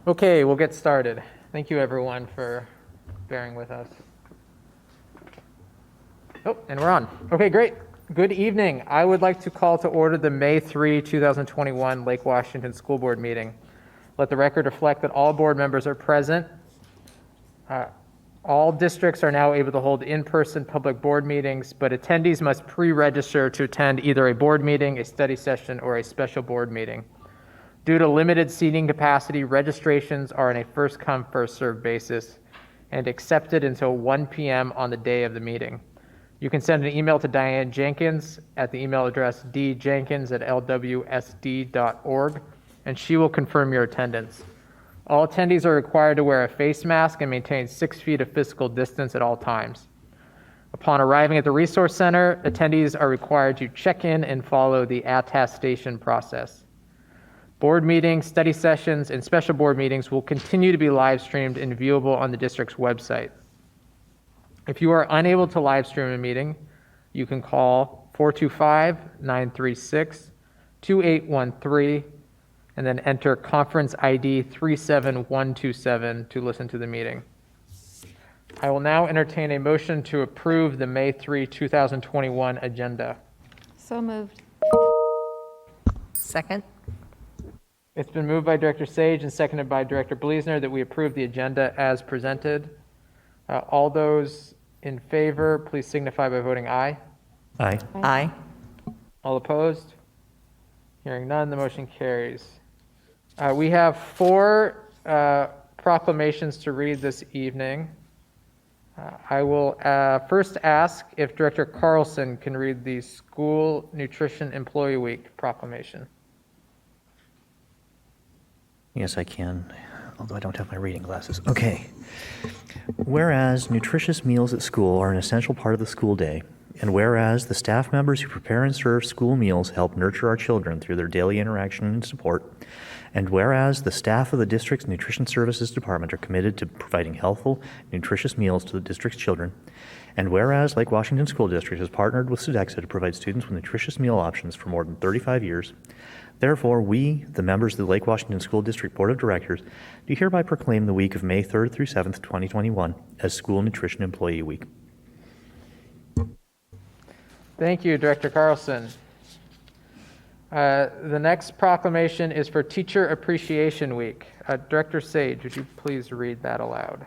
Okay, we'll get started. Thank you everyone for bearing with us. Oh, and we're on. Okay, great. Good evening. I would like to call to order the May 3, 2021 Lake Washington School Board meeting. Let the record reflect that all board members are present. All districts are now able to hold in-person public board meetings, but attendees must pre-register to attend either a board meeting, a study session, or a special board meeting. Due to limited seating capacity, registrations are on a first-come, first-served basis and accepted until 1 p.m. on the day of the meeting. You can send an email to Diane Jenkins at the email address djenkins@lwsd.org, and she will confirm your attendance. All attendees are required to wear a face mask and maintain 6 feet of physical distance at all times. Upon arriving at the Resource Center, attendees are required to check in and follow the attestation process. Board meetings, study sessions, and special board meetings will continue to be live streamed and viewable on the district's website. If you are unable to live stream a meeting, you can call 425-936-2813 and then enter conference ID 37127 to listen to the meeting. I will now entertain a motion to approve the May 3, 2021 agenda. So moved. Second. It's been moved by Director Sage and seconded by Director Bleasner that we approve the agenda as presented. All those in favor, please signify by voting aye. Aye. Aye. All opposed? Hearing none, the motion carries. We have 4 proclamations to read this evening. I will first ask if Director Carlson can read the School Nutrition Employee Week proclamation. Yes, I can, although I don't have my reading glasses. Okay. Whereas nutritious meals at school are an essential part of the school day, and whereas the staff members who prepare and serve school meals help nurture our children through their daily interaction and support, and whereas the staff of the district's Nutrition Services Department are committed to providing healthful, nutritious meals to the district's children, and whereas Lake Washington School District has partnered with Sodexo to provide students with nutritious meal options for more than 35 years, therefore, we, the members of the Lake Washington School District Board of Directors, do hereby proclaim the week of May 3rd through 7th, 2021 as School Nutrition Employee Week. Thank you, Director Carlson. The next proclamation is for Teacher Appreciation Week. Director Sage, would you please read that aloud?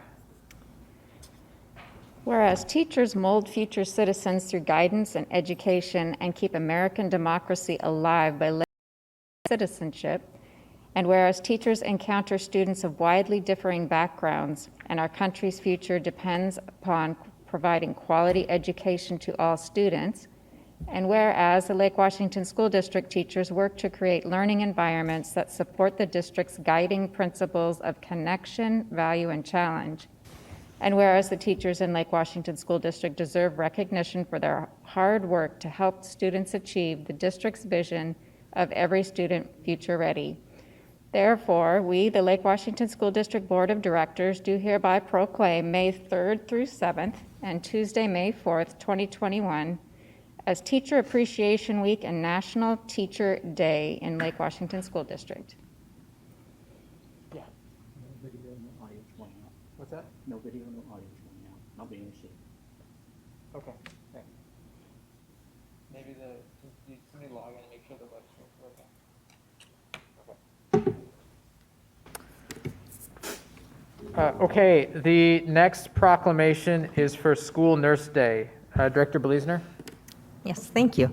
Whereas teachers mold future citizens through guidance and education and keep American democracy alive by citizenship, and whereas teachers encounter students of widely differing backgrounds and our country's future depends upon providing quality education to all students, and whereas the Lake Washington School District teachers work to create learning environments that support the district's guiding principles of connection, value, and challenge, and whereas the teachers in Lake Washington School District deserve recognition for their hard work to help students achieve the district's vision of every student future ready. Therefore, we, the Lake Washington School District Board of Directors, do hereby proclaim May 3rd through 7th and Tuesday, May 4th, 2021 as Teacher Appreciation Week and National Teacher Day in Lake Washington School District. Yeah. No video, no audio showing up. What's that? No video, no audio showing up. Not being received. Okay, thanks. Maybe somebody log in and make sure the web stream's working. Okay, the next proclamation is for School Nurse Day. Director Bleasner? Yes, thank you.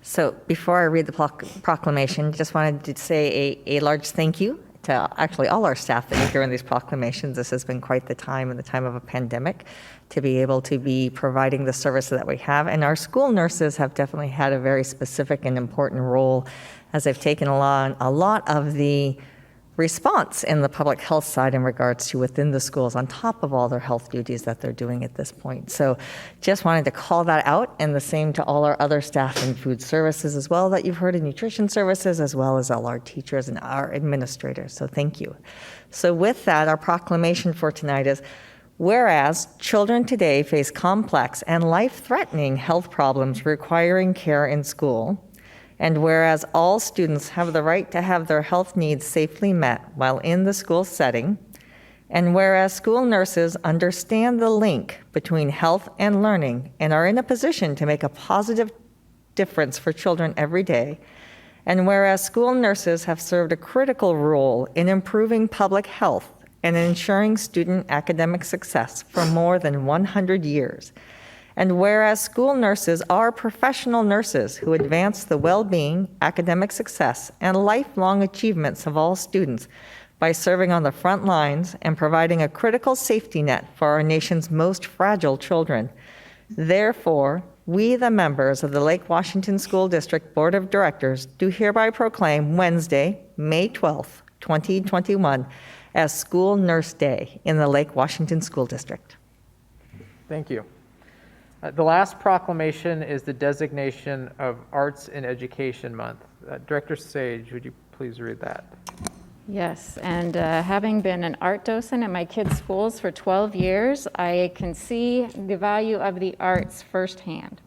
So before I read the proclamation, just wanted to say a large thank you to actually all our staff that are hearing these proclamations. This has been quite the time in the time of a pandemic to be able to be providing the services that we have. And our school nurses have definitely had a very specific and important role as they've taken along a lot of the response in the public health side in regards to within the schools on top of all their health duties that they're doing at this point. So just wanted to call that out, and the same to all our other staff in food services as well that you've heard in nutrition services, as well as all our teachers and our administrators. So thank you. So with that, our proclamation for tonight is, whereas children today face complex and life-threatening health problems requiring care in school, And whereas all students have the right to have their health needs safely met while in the school setting, and whereas school nurses understand the link between health and learning and are in a position to make a positive difference for children every day, and whereas school nurses have served a critical role in improving public health and ensuring student academic success for more than 100 years, and whereas school nurses are professional nurses who advance the well-being, academic success, and lifelong achievements of all students by serving on the front lines and providing a critical safety net for our nation's most fragile children. Therefore, we, the members of the Lake Washington School District Board of Directors, do hereby proclaim Wednesday, May 12th, 2021, as School Nurse Day in the Lake Washington School District. Thank you. The last proclamation is the designation of Arts in Education Month. Director Sage, would you please read that? Yes, and having been an art docent in my kids' schools for 12 years, I can see the value of the arts firsthand.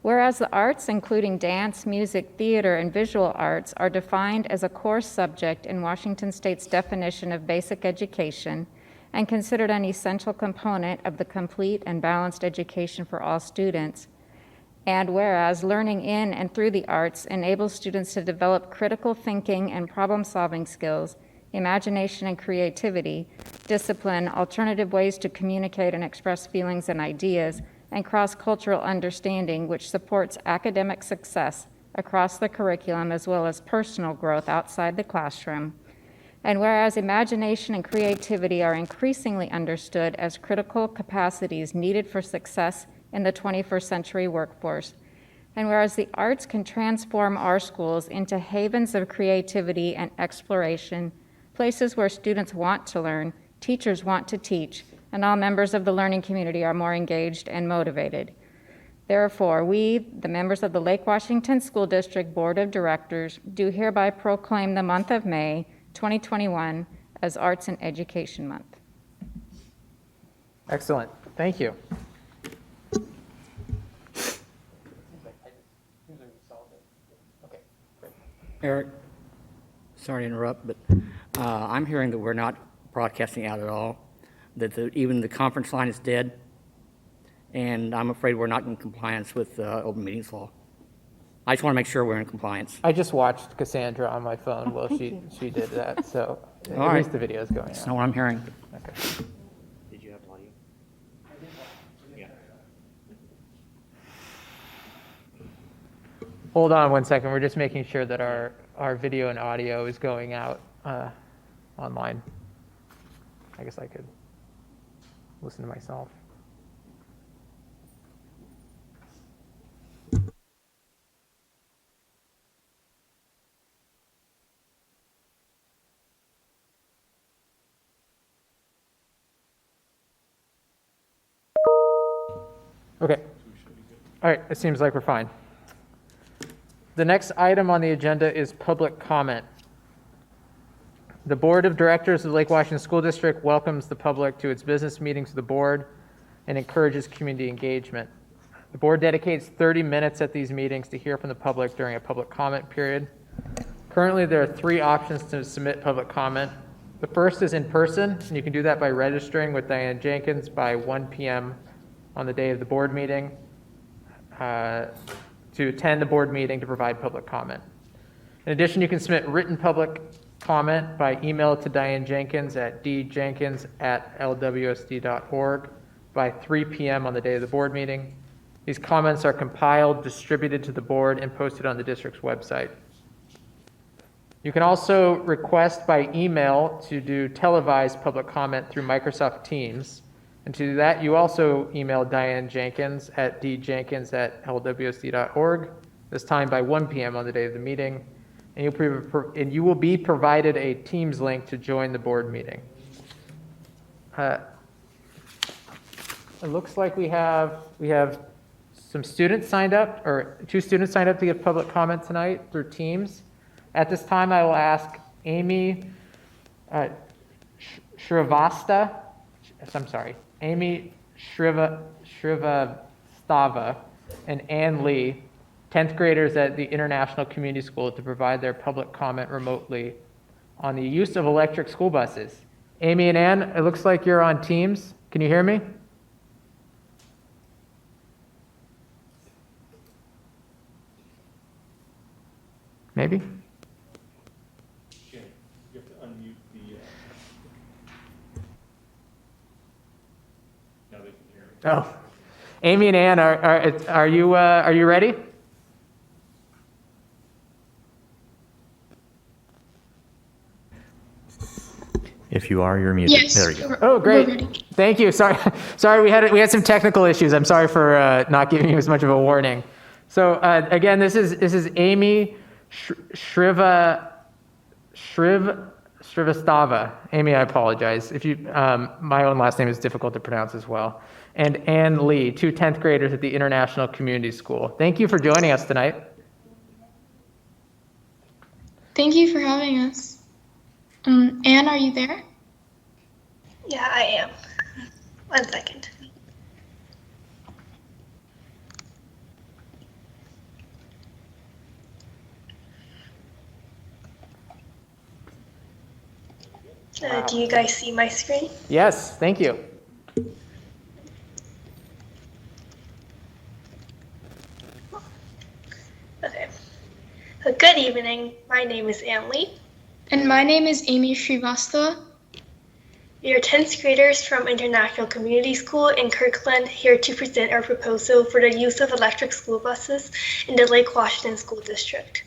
Whereas the arts, including dance, music, theater, and visual arts, are defined as a core subject in Washington State's definition of basic education and considered an essential component of the complete and balanced education for all students, and whereas learning in and through the arts enables students to develop critical thinking and problem-solving skills, imagination and creativity, discipline, alternative ways to communicate and express feelings and ideas, and cross-cultural understanding, which supports academic success across the curriculum as well as personal growth outside the classroom. And whereas imagination and creativity are increasingly understood as critical capacities needed for success in the 21st century workforce, and whereas the arts can transform our schools into havens of creativity and exploration, places where students want to learn, teachers want to teach, and all members of the learning community are more engaged and motivated. Therefore, we, the members of the Lake Washington School District Board of Directors, do hereby proclaim the month of May 2021 as Arts and Education Month. Excellent. Thank you. Eric, sorry to interrupt, but I'm hearing that we're not broadcasting out at all, that even the conference line is dead, and I'm afraid we're not in compliance with open meetings law. I just want to make sure we're in compliance. I just watched Cassandra on my phone while she did that, so at All right. least the video is going That's on. not what I'm hearing. Okay. Did you have audio? Yeah. Hold on one second. We're just making sure that our video and audio is going out online. I guess I could listen to myself. Okay. All right, it seems like we're fine. The next item on the agenda is public comment. The Board of Directors of the Lake Washington School District welcomes the public to its business meetings of the board and encourages community engagement. The board dedicates 30 minutes at these meetings to hear from the public during a public comment period. Currently, there are 3 options to submit public comment. The first is in person, and you can do that by registering with Diane Jenkins by 1 p.m. on the day of the board meeting to attend the board meeting to provide public comment. In addition, you can submit written public comment by email to Diane Jenkins at djenkins@lwsd.org by 3 p.m. on the day of the board meeting. These comments are compiled, distributed to the board, and posted on the district's website. You can also request by email to do televised public comment through Microsoft Teams. And to do that, you also email Diane Jenkins at djenkins@lwsd.org, this time by 1 p.m. on the day of the meeting. And you will be provided a Teams link to join the board meeting. It looks like we have some students signed up, or 2 students signed up to give public comment tonight through Teams. At this time, I will ask Amy Amy Shrivastava and Ann Lee 10th graders at the International Community School to provide their public comment remotely on the use of electric school buses. Amy and Ann, it looks like you're on Teams. Can you hear me? Maybe? You have to unmute the, now they can hear me. Oh, Amy and Ann, are you ready? If you are, you're muted. Yes. There you go. Oh, great. We're ready. Thank you. Sorry, we had some technical issues. I'm sorry for not giving you as much of a warning. So again, this is Amy Shrivastava. Amy, I apologize. If you, my own last name is difficult to pronounce as well. And Ann Lee, two 10th graders at the International Community School. Thank you for joining us tonight. Thank you for having us. Anne, are you there? Yeah, I am. 1 second. Do you guys see my screen? Yes, thank you. Okay. Good evening. My name is Ann Lee. And my name is Amy Srivastava. We are 10th graders from International Community School in Kirkland, here to present our proposal for the use of electric school buses in the Lake Washington School District.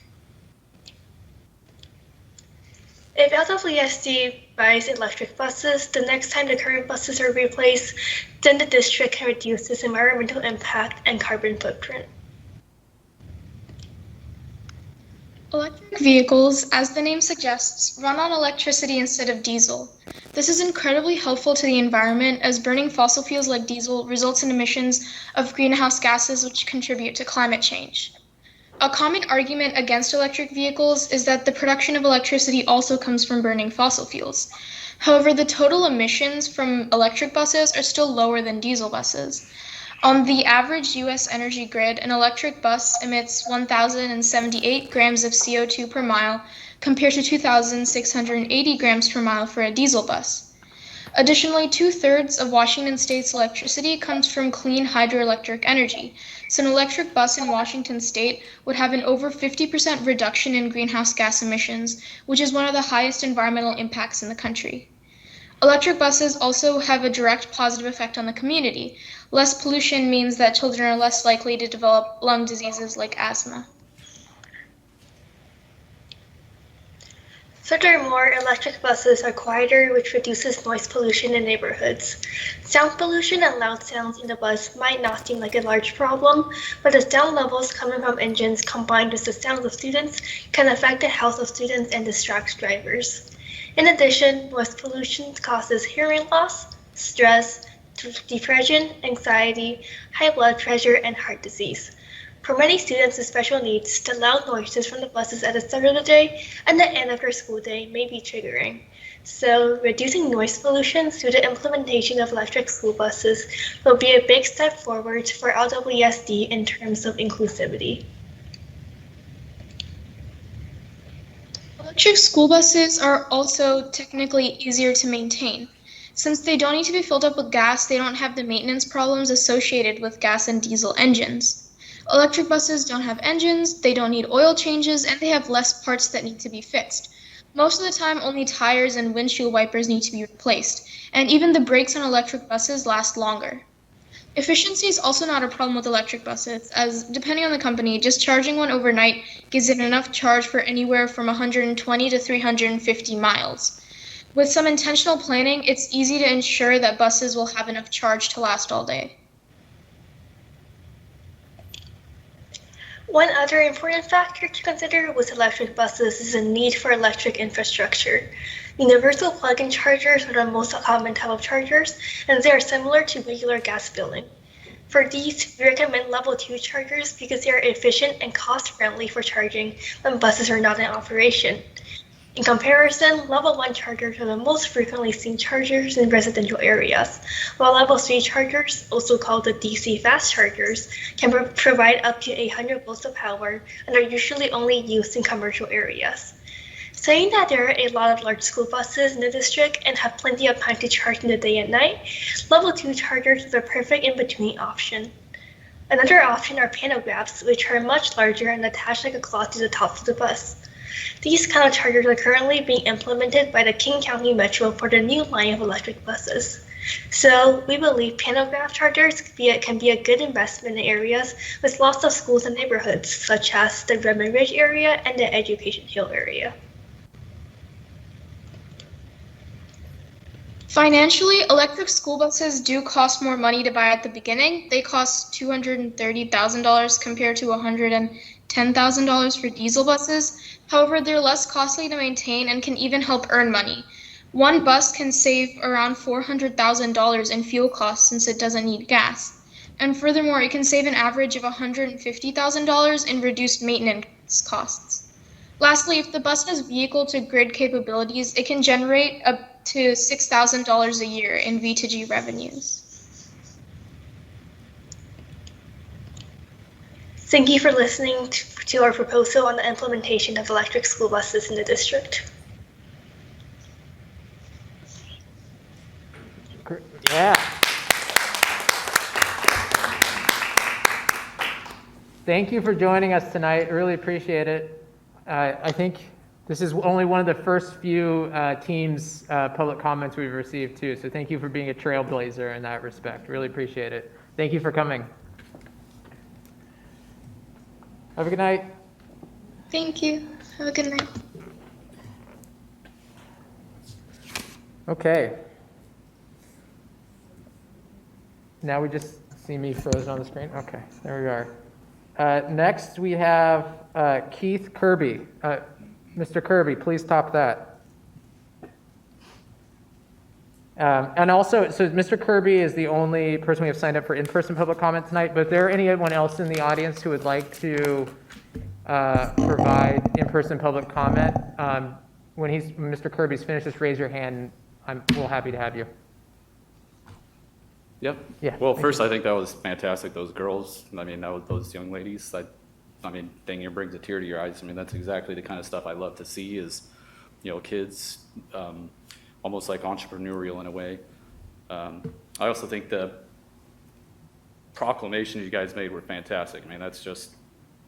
If LWSD buys electric buses, the next time the current buses are replaced, then the district can reduce its environmental impact and carbon footprint. Electric vehicles, as the name suggests, run on electricity instead of diesel. This is incredibly helpful to the environment as burning fossil fuels like diesel results in emissions of greenhouse gases which contribute to climate change. A common argument against electric vehicles is that the production of electricity also comes from burning fossil fuels. However, the total emissions from electric buses are still lower than diesel buses. On the average U.S. energy grid, an electric bus emits 1,078 grams of CO2 per mile compared to 2,680 grams per mile for a diesel bus. Additionally, 2/3 of Washington State's electricity comes from clean hydroelectric energy, so an electric bus in Washington State would have an over 50% reduction in greenhouse gas emissions, which is one of the highest environmental impacts in the country. Electric buses also have a direct positive effect on the community. Less pollution means that children are less likely to develop lung diseases like asthma. Furthermore, electric buses are quieter, which reduces noise pollution in neighborhoods. Sound pollution and loud sounds in the bus might not seem like a large problem, but the sound levels coming from engines combined with the sounds of students can affect the health of students and distract drivers. In addition, noise pollution causes hearing loss, stress, depression, anxiety, high blood pressure, and heart disease. For many students with special needs, the loud noises from the buses at the start of the day and the end of their school day may be triggering. So, reducing noise pollution through the implementation of electric school buses will be a big step forward for LWSD in terms of inclusivity. Electric school buses are also technically easier to maintain. Since they don't need to be filled up with gas, they don't have the maintenance problems associated with gas and diesel engines. Electric buses don't have engines, they don't need oil changes, and they have less parts that need to be fixed. Most of the time, only tires and windshield wipers need to be replaced, and even the brakes on electric buses last longer. Efficiency is also not a problem with electric buses, as depending on the company, just charging one overnight gives it enough charge for anywhere from 120 to 350 miles. With some intentional planning, it's easy to ensure that buses will have enough charge to last all day. One other important factor to consider with electric buses is the need for electric infrastructure. Universal plug-in chargers are the most common type of chargers, and they are similar to regular gas filling. For these, we recommend level 2 chargers because they are efficient and cost-friendly for charging when buses are not in operation. In comparison, level 1 chargers are the most frequently seen chargers in residential areas, while level 3 chargers, also called the DC fast chargers, can provide up to 800 volts of power and are usually only used in commercial areas. Saying that there are a lot of large school buses in the district and have plenty of time to charge in the day and night, level 2 chargers are the perfect in-between option. Another option are pantographs, which are much larger and attached like a cloth to the top of the bus. These kind of chargers are currently being implemented by the King County Metro for the new line of electric buses. So we believe pantograph chargers can be a good investment in areas with lots of schools and neighborhoods, such as the Redmond Ridge area and the Education Hill area. Financially, electric school buses do cost more money to buy at the beginning. They cost $230,000 compared to $110,000 for diesel buses. However, they're less costly to maintain and can even help earn money. One bus can save around $400,000 in fuel costs since it doesn't need gas. And furthermore, it can save an average of $150,000 in reduced maintenance costs. Lastly, if the bus has vehicle-to-grid capabilities, it can generate up to $6,000 a year in V2G revenues. Thank you for listening to our proposal on the implementation of electric school buses in the district. Yeah. Thank you for joining us tonight. Really appreciate it. I think this is only one of the first few teams public comments we've received too. So thank you for being a trailblazer in that respect. Really appreciate it. Thank you for coming. Have a good night. Thank you. Have a good night. Okay. Now we just see me frozen on the screen. Okay, there we are. Next we have Keith Kirby. Mr. Kirby, please top that. And also, so Mr. Kirby is the only person we have signed up for in-person public comment tonight, but if there anyone else in the audience who would like to provide in-person public comment, when Mr. Kirby's finished, just raise your hand. We're happy to have you. Yep. Yeah. Well, first, I think that was fantastic. Those girls, I mean, those young ladies, I mean, dang near brings a tear to your eyes. I mean, that's exactly the kind of stuff I love to see is, kids almost like entrepreneurial in a way. I also think the proclamations you guys made were fantastic. I mean, that's just,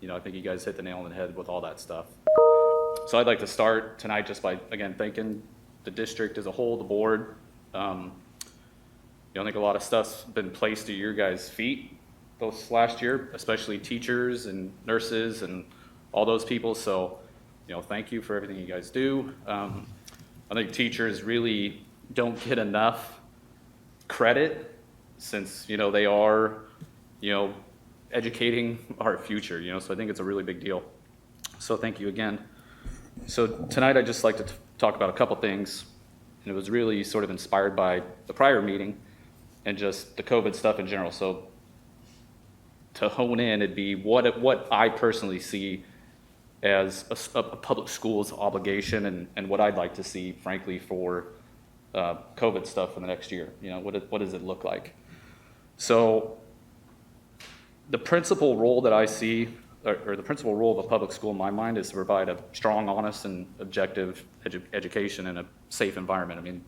I think you guys hit the nail on the head with all that stuff. So I'd like to start tonight just by, again, thanking the district as a whole, the board. I think a lot of stuff's been placed at your guys' feet this last year, especially teachers and nurses and all those people. So, thank you for everything you guys do. I think teachers really don't get enough credit since, they are, educating our future, so I think it's a really big deal. So thank you again. So tonight I'd just like to talk about a couple things, and it was really sort of inspired by the prior meeting and just the COVID stuff in general. So to hone in, it'd be what I personally see as a public school's obligation and what I'd like to see, frankly, for COVID stuff for the next year. What does it look like? So the principal role that I see, or the principal role of a public school in my mind, is to provide a strong, honest, and objective education in a safe environment. I mean,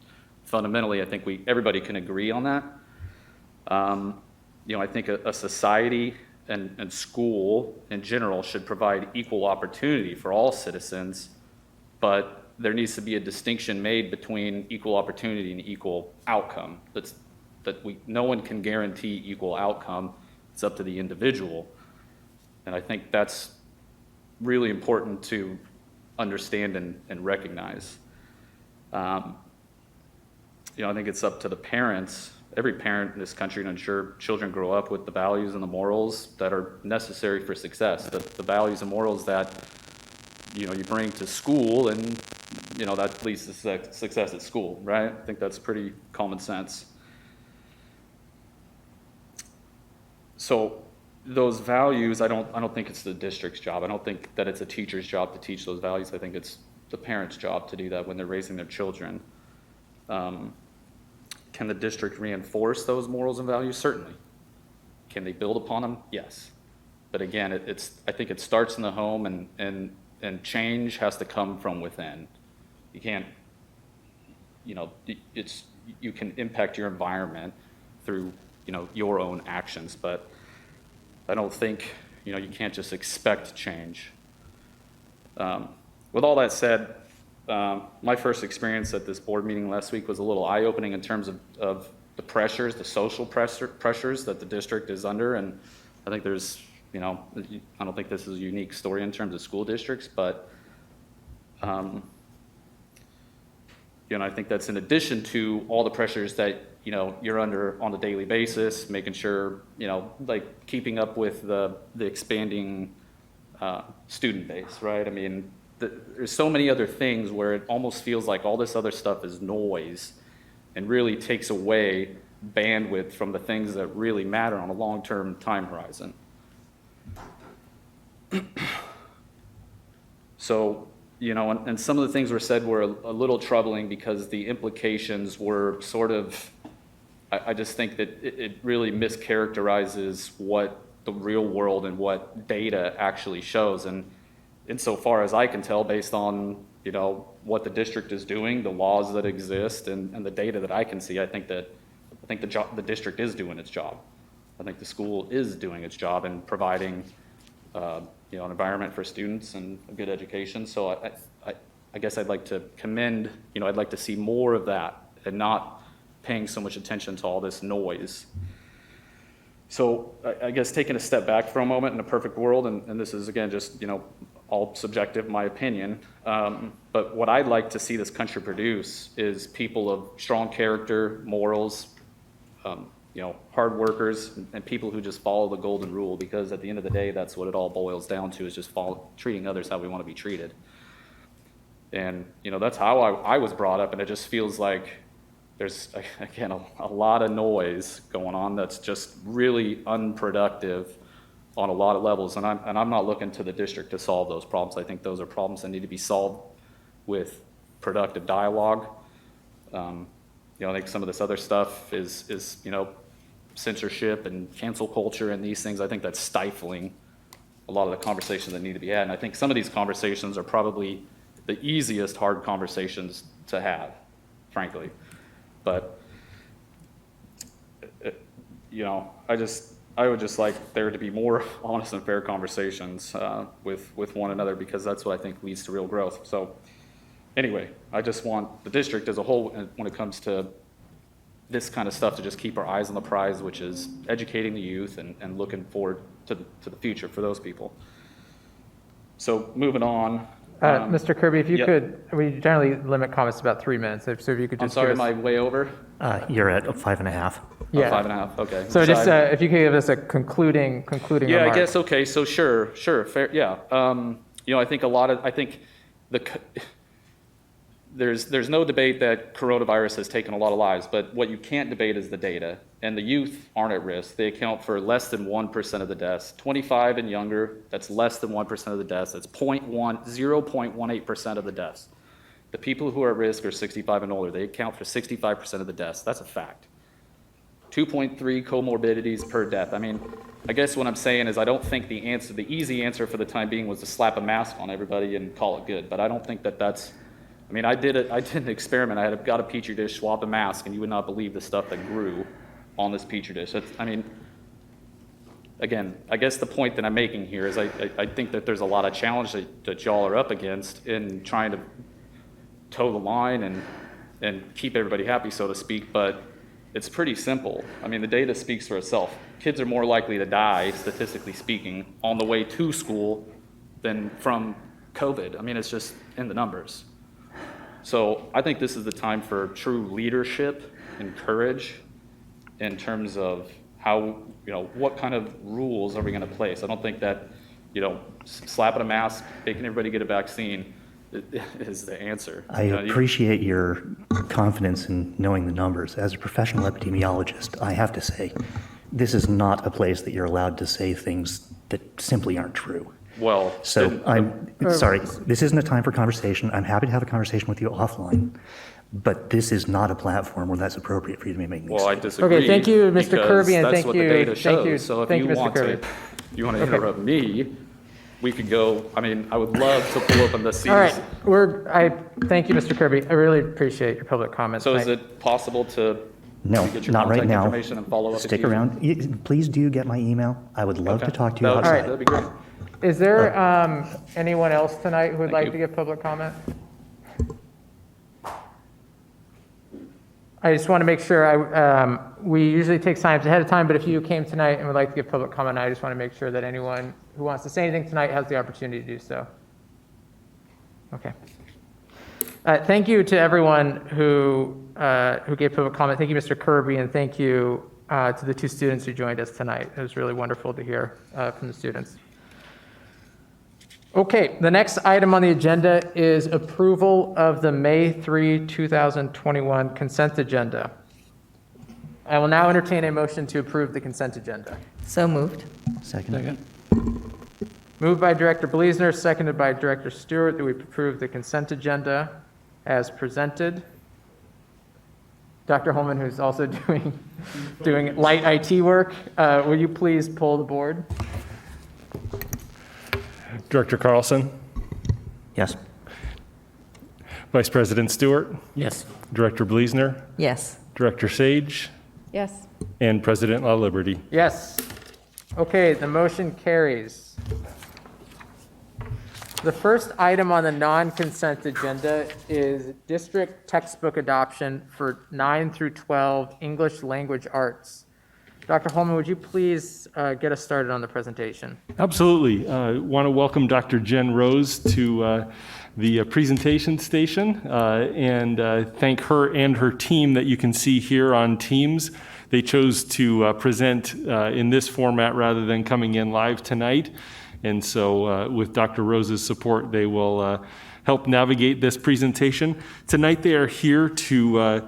fundamentally, I think everybody can agree on that. I think a society and school in general should provide equal opportunity for all citizens, but there needs to be a distinction made between equal opportunity and equal outcome. No one can guarantee equal outcome. It's up to the individual. And I think that's really important to understand and recognize. I think it's up to the parents, every parent in this country, to ensure children grow up with the values and the morals that are necessary for success. The values and morals that, you bring to school, and, that leads to success at school, right? I think that's pretty common sense. So those values, I don't think it's the district's job. I don't think that it's a teacher's job to teach those values. I think it's the parent's job to do that when they're raising their children. Can the district reinforce those morals and values? Certainly. Can they build upon them? Yes. But again, I think it starts in the home, and change has to come from within. You can't, you can impact your environment through, your own actions, but I don't think, you can't just expect change. With all that said, my first experience at this board meeting last week was a little eye-opening in terms of the pressures, the social pressures that the district is under, and I think there's, I don't think this is a unique story in terms of school districts, but I think that's in addition to all the pressures that, you're under on a daily basis, making sure, like keeping up with the expanding student base, right? I mean, there's so many other things where it almost feels like all this other stuff is noise and really takes away bandwidth from the things that really matter on a long-term time horizon. So, and some of the things were said were a little troubling because the implications were sort of, I just think that it really mischaracterizes what the real world and what data actually shows. And insofar as I can tell, based on, what the district is doing, the laws that exist, and the data that I can see, I think the district is doing its job. I think the school is doing its job in providing, an environment for students and a good education. So I guess I'd like to commend, I'd like to see more of that and not paying so much attention to all this noise. So I guess taking a step back for a moment, in a perfect world, and this is again just, all subjective, my opinion, but what I'd like to see this country produce is people of strong character, morals, hard workers, and people who just follow the golden rule, because at the end of the day, that's what it all boils down to, is just treating others how we want to be treated. And, that's how I was brought up, and it just feels like there's, again, a lot of noise going on that's just really unproductive on a lot of levels. And I'm not looking to the district to solve those problems. I think those are problems that need to be solved with productive dialogue. I think some of this other stuff is censorship and cancel culture and these things. I think that's stifling a lot of the conversations that need to be had. And I think some of these conversations are probably the easiest hard conversations to have, frankly. But, I would just like there to be more honest and fair conversations with one another, because that's what I think leads to real growth. So anyway, I just want the district as a whole, when it comes to this kind of stuff, to just keep our eyes on the prize, which is educating the youth and looking forward to the future for those people. So moving on. Mr. Kirby, if you yep. could, we generally limit comments to about 3 minutes. So if you could I'm just sorry, give am us, I way over? You're at 5.5. Yeah. 5.5, okay. So just Sorry. if you could give us a concluding Yeah, remark. I guess, okay, so sure, fair, yeah. I think there's no debate that coronavirus has taken a lot of lives, but what you can't debate is the data. And the youth aren't at risk. They account for less than 1% of the deaths. 25 and younger, that's less than 1% of the deaths. That's 0.18% of the deaths. The people who are at risk are 65 and older. They account for 65% of the deaths. That's a fact. 2.3 comorbidities per death. I mean, I guess what I'm saying is I don't think the easy answer for the time being was to slap a mask on everybody and call it good. But I don't think that's, I mean, I did an experiment. I got a Petri dish, swapped a mask, and you would not believe the stuff that grew on this Petri dish. Again, I guess the point that I'm making here is I think that there's a lot of challenge that y'all are up against in trying to toe the line and keep everybody happy, so to speak, but it's pretty simple. I mean, the data speaks for itself. Kids are more likely to die, statistically speaking, on the way to school than from COVID. I mean, it's just in the numbers. So I think this is the time for true leadership and courage in terms of how, what kind of rules are we going to place? I don't think that, slapping a mask, making everybody get a vaccine is the answer. I appreciate your confidence in knowing the numbers. As a professional epidemiologist, I have to say, this is not a place that you're allowed to say things that simply aren't true. Well, So then- I'm sorry, this isn't a time for conversation. I'm happy to have a conversation with you offline, but this is not a platform where that's appropriate for you to be making. Well, I disagree. Okay, thank you, Mr. because Kirby, and that's thank what you- the data thank you- shows. So if thank you, you Mr. want Kirby. to, interrupt me, we could go, I mean, I would love to pull open the C's. All right, thank you, Mr. Kirby. I really appreciate your public comments. So is tonight. it possible to No, get your not right contact now. information and follow up? Stick with you? around. Please do get my email. I would love to Okay. talk to you That would- outside. That'd be great. Is there anyone else tonight who would Thank like you. to give public comment? I just want to make sure, we usually take signs ahead of time, but if you came tonight and would like to give public comment, I just want to make sure that anyone who wants to say anything tonight has the opportunity to do so. Okay. Thank you to everyone who gave public comment. Thank you, Mr. Kirby, and thank you to the two students who joined us tonight. It was really wonderful to hear from the students. Okay, the next item on the agenda is approval of the May 3, 2021 consent agenda. I will now entertain a motion to approve the consent agenda. So moved. Second. Moved by Director Bleasner, seconded by Director Stewart, that we approve the consent agenda as presented. Dr. Holman, who's also doing light IT work, will you please poll the board? Director Carlson, Yes. Vice President Stewart, Yes. Director Bleasner, Yes. Director Sage, Yes. and President La Liberty. Yes. Okay, the motion carries. The first item on the non-consent agenda is district textbook adoption for 9 through 12 English language arts. Dr. Holman, would you please get us started on the presentation? Absolutely. Want to welcome Dr. Jen Rose to the presentation station and thank her and her team that you can see here on Teams. They chose to present in this format rather than coming in live tonight. And so with Dr. Rose's support, they will help navigate this presentation. Tonight they are here to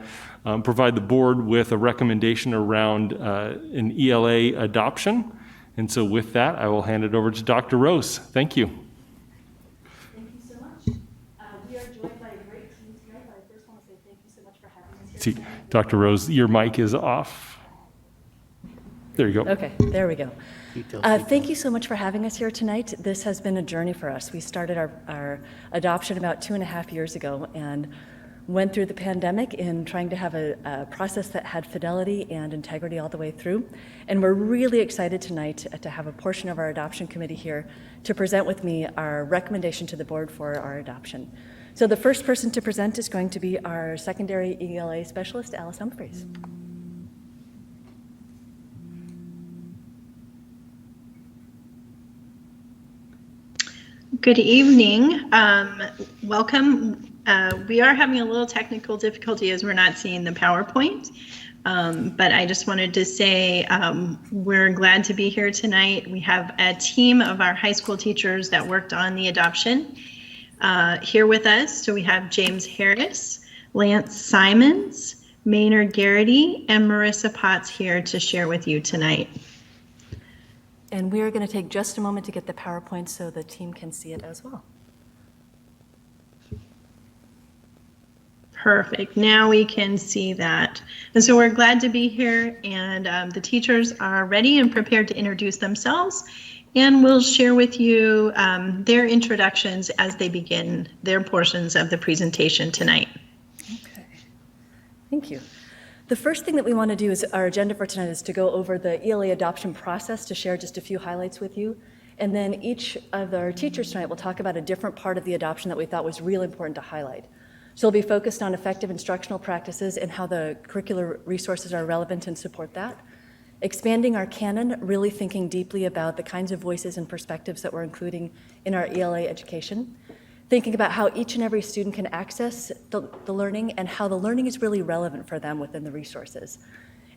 provide the board with a recommendation around an ELA adoption. And so with that, I will hand it over to Dr. Rose. Thank you. Thank you so much. We are joined by a great team tonight, but I first want to say thank you so much for having us here. See, Dr. Rose, your mic is off. There you go. Okay, there we go. Thank you so much for having us here tonight. This has been a journey for us. We started our adoption about 2.5 years ago and went through the pandemic in trying to have a process that had fidelity and integrity all the way through. And we're really excited tonight to have a portion of our adoption committee here to present with me our recommendation to the board for our adoption. So the first person to present is going to be our secondary ELA specialist, Alice Humphreys. Good evening. Welcome. We are having a little technical difficulty as we're not seeing the PowerPoint, but I just wanted to say we're glad to be here tonight. We have a team of our high school teachers that worked on the adoption here with us. So we have James Harris, Lance Simons, Maynard Garrity, and Marissa Potts here to share with you tonight. And we are going to take just a moment to get the PowerPoint so the team can see it as well. Perfect. Now we can see that. And so we're glad to be here, and the teachers are ready and prepared to introduce themselves, and we'll share with you their introductions as they begin their portions of the presentation tonight. Okay. Thank you. The first thing that we want to do is our agenda for tonight is to go over the ELA adoption process, to share just a few highlights with you. And then each of our teachers tonight will talk about a different part of the adoption that we thought was really important to highlight. So we'll be focused on effective instructional practices and how the curricular resources are relevant and support that. Expanding our canon, really thinking deeply about the kinds of voices and perspectives that we're including in our ELA education. Thinking about how each and every student can access the learning and how the learning is really relevant for them within the resources.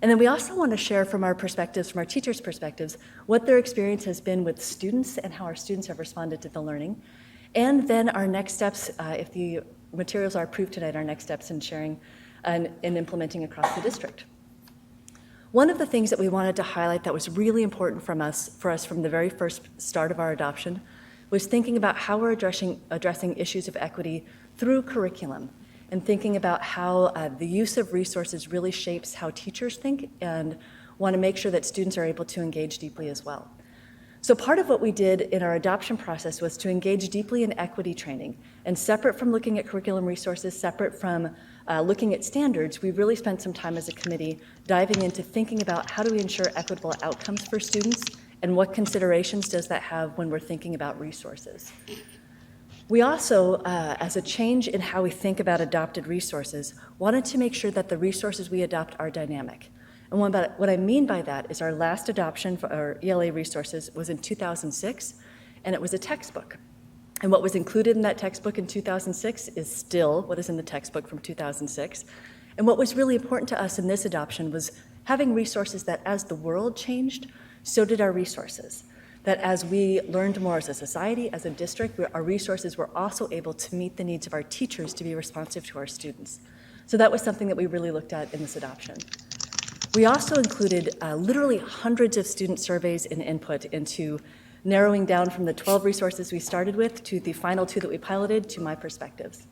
And then we also want to share from our perspectives, from our teachers' perspectives, what their experience has been with students and how our students have responded to the learning. And then our next steps, if the materials are approved tonight, our next steps in sharing and implementing across the district. One of the things that we wanted to highlight that was really important for us from the very first start of our adoption was thinking about how we're addressing issues of equity through curriculum and thinking about how the use of resources really shapes how teachers think and want to make sure that students are able to engage deeply as well. So part of what we did in our adoption process was to engage deeply in equity training. And separate from looking at curriculum resources, separate from looking at standards, we really spent some time as a committee diving into thinking about how do we ensure equitable outcomes for students and what considerations does that have when we're thinking about resources. We also, as a change in how we think about adopted resources, wanted to make sure that the resources we adopt are dynamic. And what I mean by that is our last adoption for our ELA resources was in 2006, and it was a textbook. And what was included in that textbook in 2006 is still what is in the textbook from 2006. And what was really important to us in this adoption was having resources that as the world changed, so did our resources. That as we learned more as a society, as a district, our resources were also able to meet the needs of our teachers to be responsive to our students. So that was something that we really looked at in this adoption. We also included literally hundreds of student surveys and input into narrowing down from the 12 resources we started with to the final 2 that we piloted to my perspectives.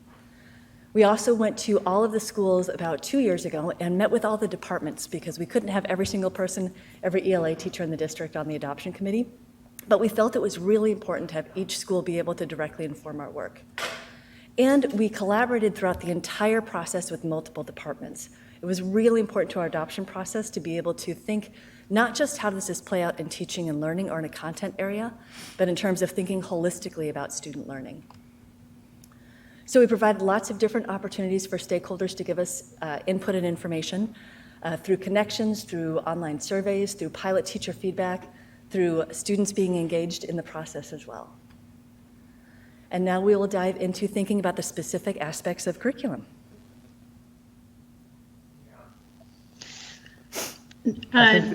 We also went to all of the schools about 2 years ago and met with all the departments because we couldn't have every single person, every ELA teacher in the district on the adoption committee, but we felt it was really important to have each school be able to directly inform our work. And we collaborated throughout the entire process with multiple departments. It was really important to our adoption process to be able to think not just how does this play out in teaching and learning or in a content area, but in terms of thinking holistically about student learning. So we provided lots of different opportunities for stakeholders to give us input and information through connections, through online surveys, through pilot teacher feedback, through students being engaged in the process as well. And now we will dive into thinking about the specific aspects of curriculum.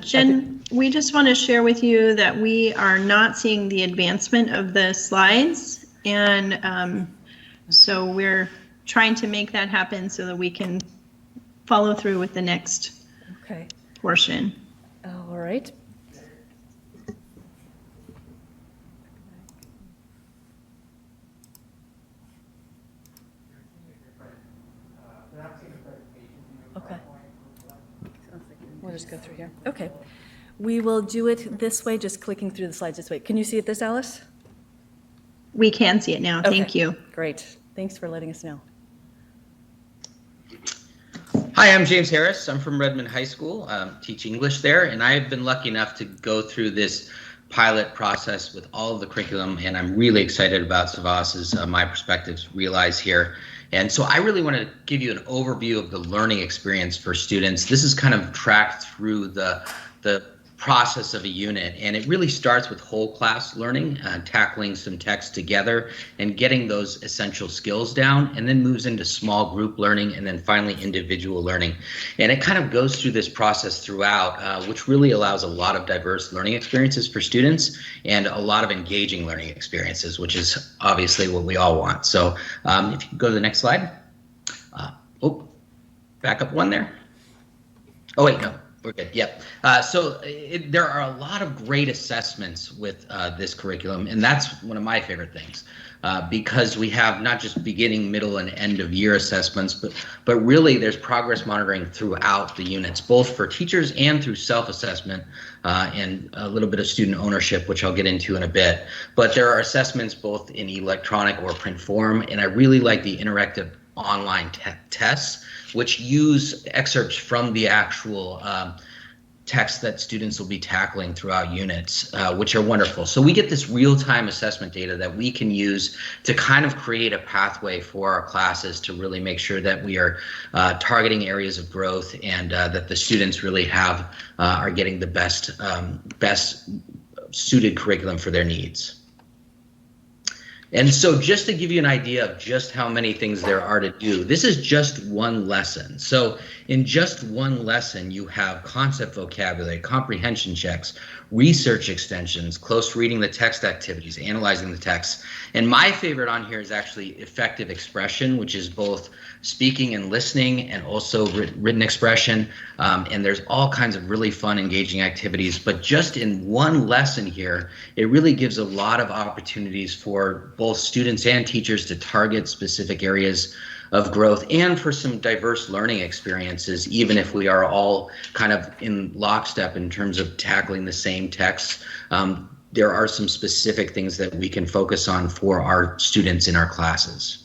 Jen, we just want to share with you that we are not seeing the advancement of the slides, and so we're trying to make that happen so that we can follow through with the next portion. All right. Okay. We'll just go through here. Okay. We will do it this way, just clicking through the slides this way. Can you see it this, Alice? We can see it now. Okay. Thank you. Great. Thanks for letting us know. Hi, I'm James Harris. I'm from Redmond High School, teach English there, and I've been lucky enough to go through this pilot process with all of the curriculum, and I'm really excited about Savas's My Perspectives Realize here. And so I really want to give you an overview of the learning experience for students. This is kind of tracked through the process of a unit, and it really starts with whole class learning, tackling some text together and getting those essential skills down, and then moves into small group learning and then finally individual learning. And it kind of goes through this process throughout, which really allows a lot of diverse learning experiences for students and a lot of engaging learning experiences, which is obviously what we all want. So if you could go to the next slide. Back up one there. Oh wait, no. We're good. Yep. There are a lot of great assessments with this curriculum, and that's one of my favorite things because we have not just beginning, middle, and end of year assessments, but really there's progress monitoring throughout the units, both for teachers and through self-assessment and a little bit of student ownership, which I'll get into in a bit. But there are assessments both in electronic or print form, and I really like the interactive online tests, which use excerpts from the actual text that students will be tackling throughout units, which are wonderful. So we get this real-time assessment data that we can use to kind of create a pathway for our classes to really make sure that we are targeting areas of growth and that the students really are getting the best suited curriculum for their needs. And so just to give you an idea of just how many things there are to do, this is just one lesson. So in just one lesson, you have concept vocabulary, comprehension checks, research extensions, close reading the text activities, analyzing the text. And my favorite on here is actually effective expression, which is both speaking and listening and also written expression. And there's all kinds of really fun, engaging activities. But just in one lesson here, it really gives a lot of opportunities for both students and teachers to target specific areas of growth and for some diverse learning experiences, even if we are all kind of in lockstep in terms of tackling the same texts. There are some specific things that we can focus on for our students in our classes.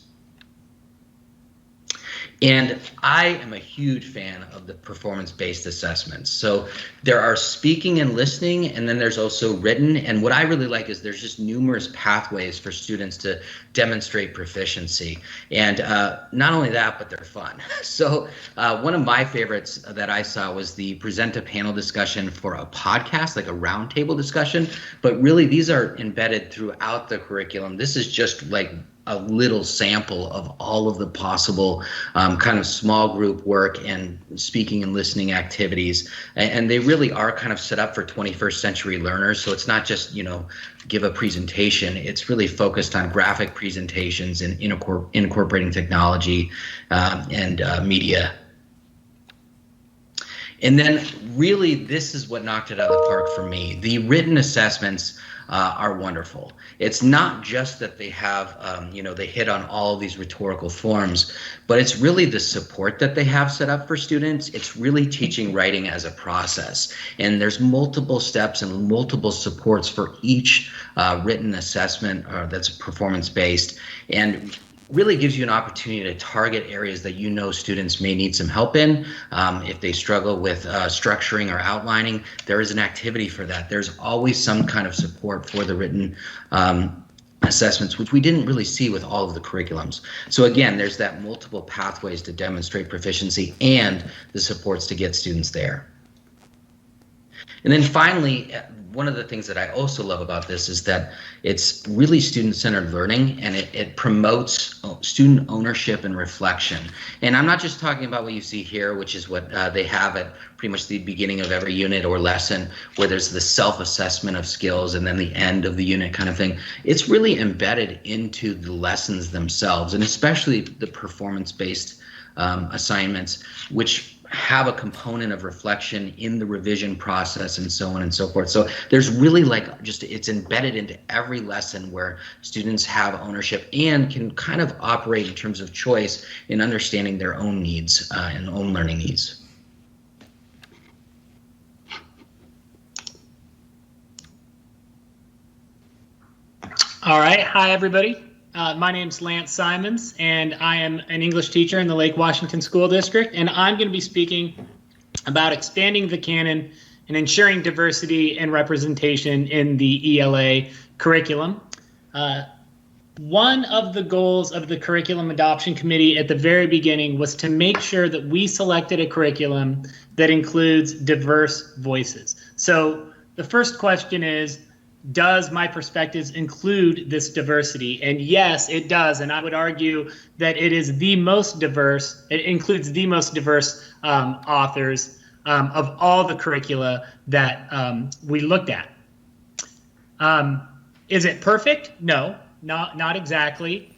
And I am a huge fan of the performance-based assessments. So there are speaking and listening, and then there's also written. And what I really like is there's just numerous pathways for students to demonstrate proficiency. And not only that, but they're fun. So one of my favorites that I saw was the present a panel discussion for a podcast, like a roundtable discussion. But really, these are embedded throughout the curriculum. This is just like a little sample of all of the possible kind of small group work and speaking and listening activities. And they really are kind of set up for 21st century learners. So it's not just, give a presentation. It's really focused on graphic presentations and incorporating technology and media. And then really, this is what knocked it out of the park for me. The written assessments are wonderful. It's not just that they have, they hit on all of these rhetorical forms, but it's really the support that they have set up for students. It's really teaching writing as a process. And there's multiple steps and multiple supports for each written assessment that's performance-based. And really gives you an opportunity to target areas that students may need some help in. If they struggle with structuring or outlining, there is an activity for that. There's always some kind of support for the written assessments, which we didn't really see with all of the curriculums. So again, there's that multiple pathways to demonstrate proficiency and the supports to get students there. And then finally, one of the things that I also love about this is that it's really student-centered learning, and it promotes student ownership and reflection. And I'm not just talking about what you see here, which is what they have at pretty much the beginning of every unit or lesson, where there's the self-assessment of skills and then the end of the unit kind of thing. It's really embedded into the lessons themselves, and especially the performance-based assignments, which have a component of reflection in the revision process and so on and so forth. So there's really it's embedded into every lesson where students have ownership and can kind of operate in terms of choice in understanding their own needs and own learning needs. All right. Hi, everybody. My name's Lance Simons, and I am an English teacher in the Lake Washington School District, and I'm going to be speaking about expanding the canon and ensuring diversity and representation in the ELA curriculum. One of the goals of the Curriculum Adoption Committee at the very beginning was to make sure that we selected a curriculum that includes diverse voices. So the first question is, does My Perspectives include this diversity? And yes, it does. And I would argue that it is the most diverse. It includes the most diverse authors of all the curricula that we looked at. Is it perfect? No, not exactly.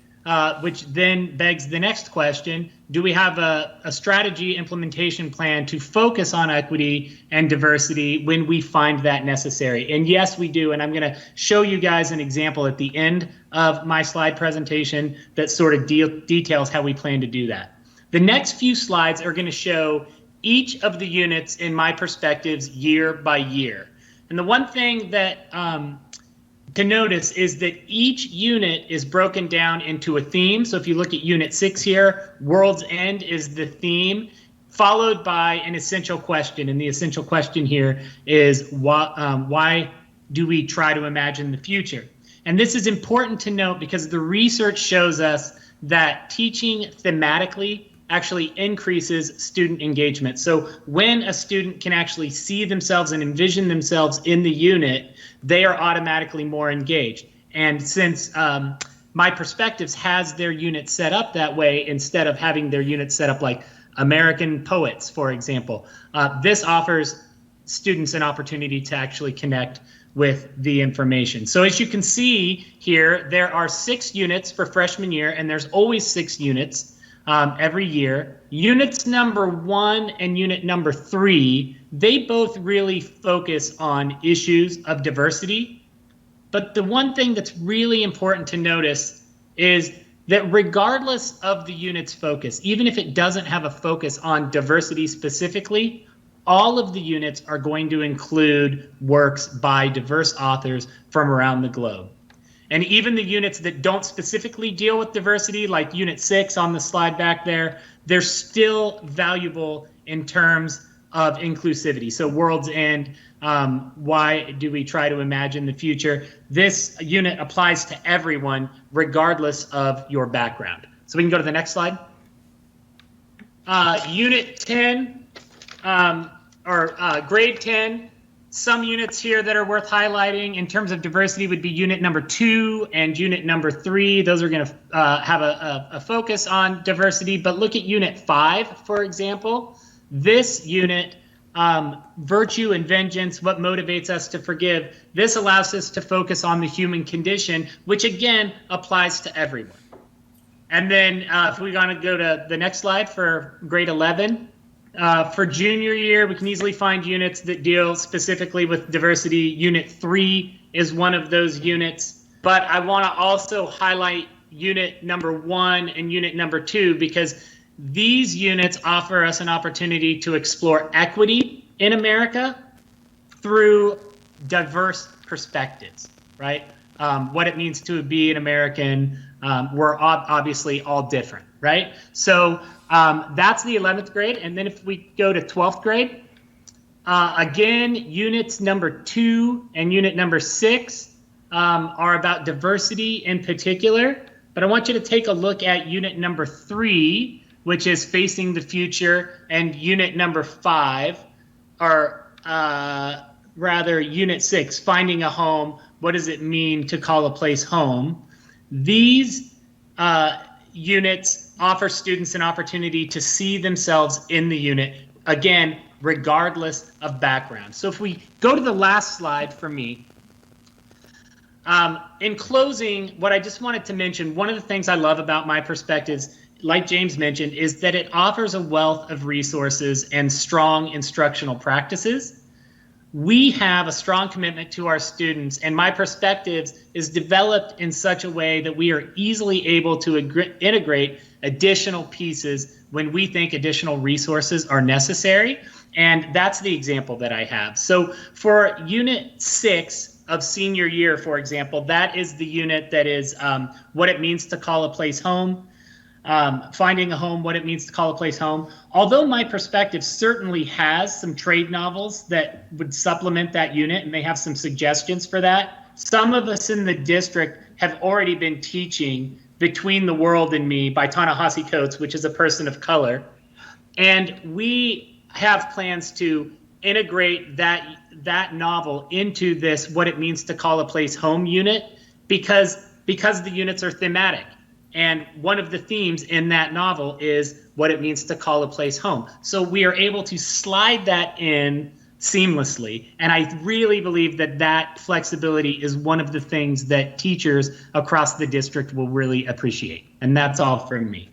Which then begs the next question: do we have a strategy implementation plan to focus on equity and diversity when we find that necessary? And yes, we do. And I'm going to show you guys an example at the end of my slide presentation that sort of details how we plan to do that. The next few slides are going to show each of the units in My Perspectives year by year. And the one thing that to notice is that each unit is broken down into a theme. So if you look at Unit 6 here, World's End is the theme, followed by an essential question. And the essential question here is why do we try to imagine the future? And this is important to note because the research shows us that teaching thematically actually increases student engagement. So when a student can actually see themselves and envision themselves in the unit, they are automatically more engaged. And since My Perspectives has their unit set up that way, instead of having their unit set up like American poets, for example. This offers students an opportunity to actually connect with the information. So as you can see here, there are 6 units for freshman year, and there's always 6 units every year. Units number 1 and unit number 3, they both really focus on issues of diversity. But the one thing that's really important to notice is that regardless of the unit's focus, even if it doesn't have a focus on diversity specifically, all of the units are going to include works by diverse authors from around the globe. And even the units that don't specifically deal with diversity, like Unit 6 on the slide back there, they're still valuable in terms of inclusivity. So World's End, why do we try to imagine the future? This unit applies to everyone, regardless of your background. So we can go to the next slide. Unit 10, grade 10, some units here that are worth highlighting in terms of diversity would be unit number 2 and unit number 3. Those are going to have a focus on diversity. But look at unit 5, for example. This unit, virtue and vengeance, what motivates us to forgive. This allows us to focus on the human condition, which again applies to everyone. And then if we want to go to the next slide for grade 11, for junior year, we can easily find units that deal specifically with diversity. Unit 3 is one of those units. But I want to also highlight unit number 1 and unit number 2 because these units offer us an opportunity to explore equity in America through diverse perspectives, right? What it means to be an American. We're obviously all different, right? So that's the 11th grade. And then if we go to 12th grade, again, units number 2 and unit number 6 are about diversity in particular. But I want you to take a look at unit number 3, which is facing the future, and unit number 5, or rather unit 6, finding a home. What does it mean to call a place home? These units offer students an opportunity to see themselves in the unit, again, regardless of background. So if we go to the last slide for me, in closing, what I just wanted to mention, one of the things I love about my perspectives, like James mentioned, is that it offers a wealth of resources and strong instructional practices. We have a strong commitment to our students, and my perspectives is developed in such a way that we are easily able to integrate additional pieces when we think additional resources are necessary. And that's the example that I have. So for unit 6 of senior year, for example, that is the unit that is what it means to call a place home. Finding a home, what it means to call a place home. Although my perspective certainly has some trade novels that would supplement that unit, and they have some suggestions for that, some of us in the district have already been teaching Between the World and Me by Ta-Nehisi Coates, which is a person of color. And we have plans to integrate that novel into this What It Means to Call a Place Home unit because the units are thematic. And one of the themes in that novel is what it means to call a place home. So we are able to slide that in seamlessly. And I really believe that that flexibility is one of the things that teachers across the district will really appreciate. And that's all from me.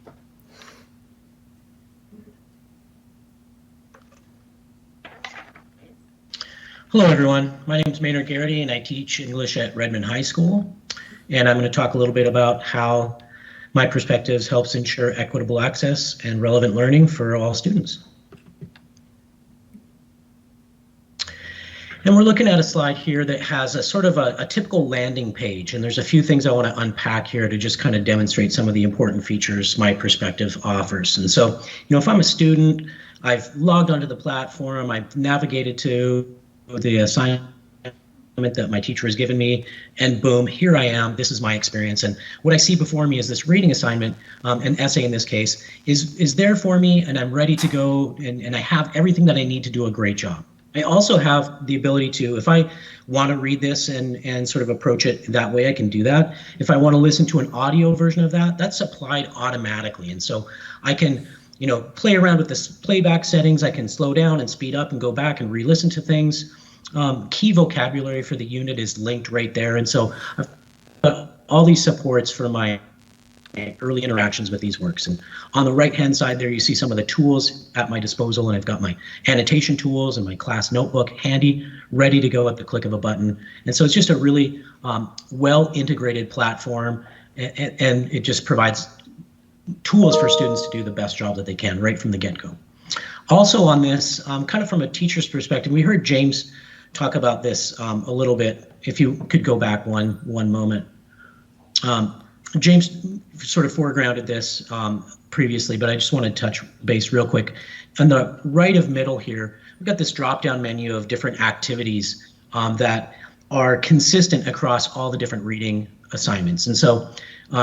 Hello, everyone. My name is Maynard Garrity, and I teach English at Redmond High School. And I'm going to talk a little bit about how my perspectives helps ensure equitable access and relevant learning for all students. And we're looking at a slide here that has a sort of a typical landing page. And there's a few things I want to unpack here to just kind of demonstrate some of the important features my perspective offers. And so, if I'm a student, I've logged onto the platform, I've navigated to the assignment that my teacher has given me, and boom, here I am. This is my experience. And what I see before me is this reading assignment, an essay in this case, is there for me, and I'm ready to go, and I have everything that I need to do a great job. I also have the ability to, if I want to read this and sort of approach it that way, I can do that. If I want to listen to an audio version of that, that's applied automatically. And so I can play around with the playback settings. I can slow down and speed up and go back and re-listen to things. Key vocabulary for the unit is linked right there. And so I've got all these supports for my early interactions with these works. And on the right-hand side there, you see some of the tools at my disposal, and I've got my annotation tools and my class notebook handy, ready to go at the click of a button. And so it's just a really well-integrated platform, and it just provides tools for students to do the best job that they can right from the get-go. Also on this, kind of from a teacher's perspective, we heard James talk about this a little bit. If you could go back one moment. James sort of foregrounded this previously, but I just want to touch base real quick. On the right of middle here, we've got this drop-down menu of different activities that are consistent across all the different reading assignments. And so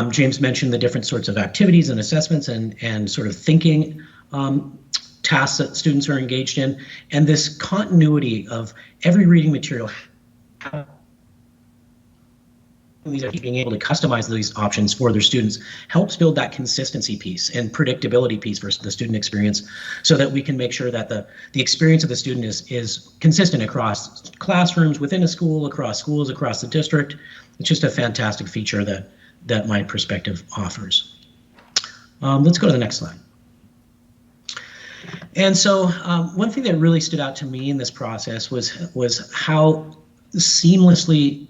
James mentioned the different sorts of activities and assessments and sort of thinking tasks that students are engaged in, and this continuity of every reading material, being able to customize these options for their students helps build that consistency piece and predictability piece for the student experience, so that we can make sure that the experience of the student is consistent across classrooms, within a school, across schools, across the district. It's just a fantastic feature that My Perspective offers. Let's go to the next slide. And so one thing that really stood out to me in this process was how seamlessly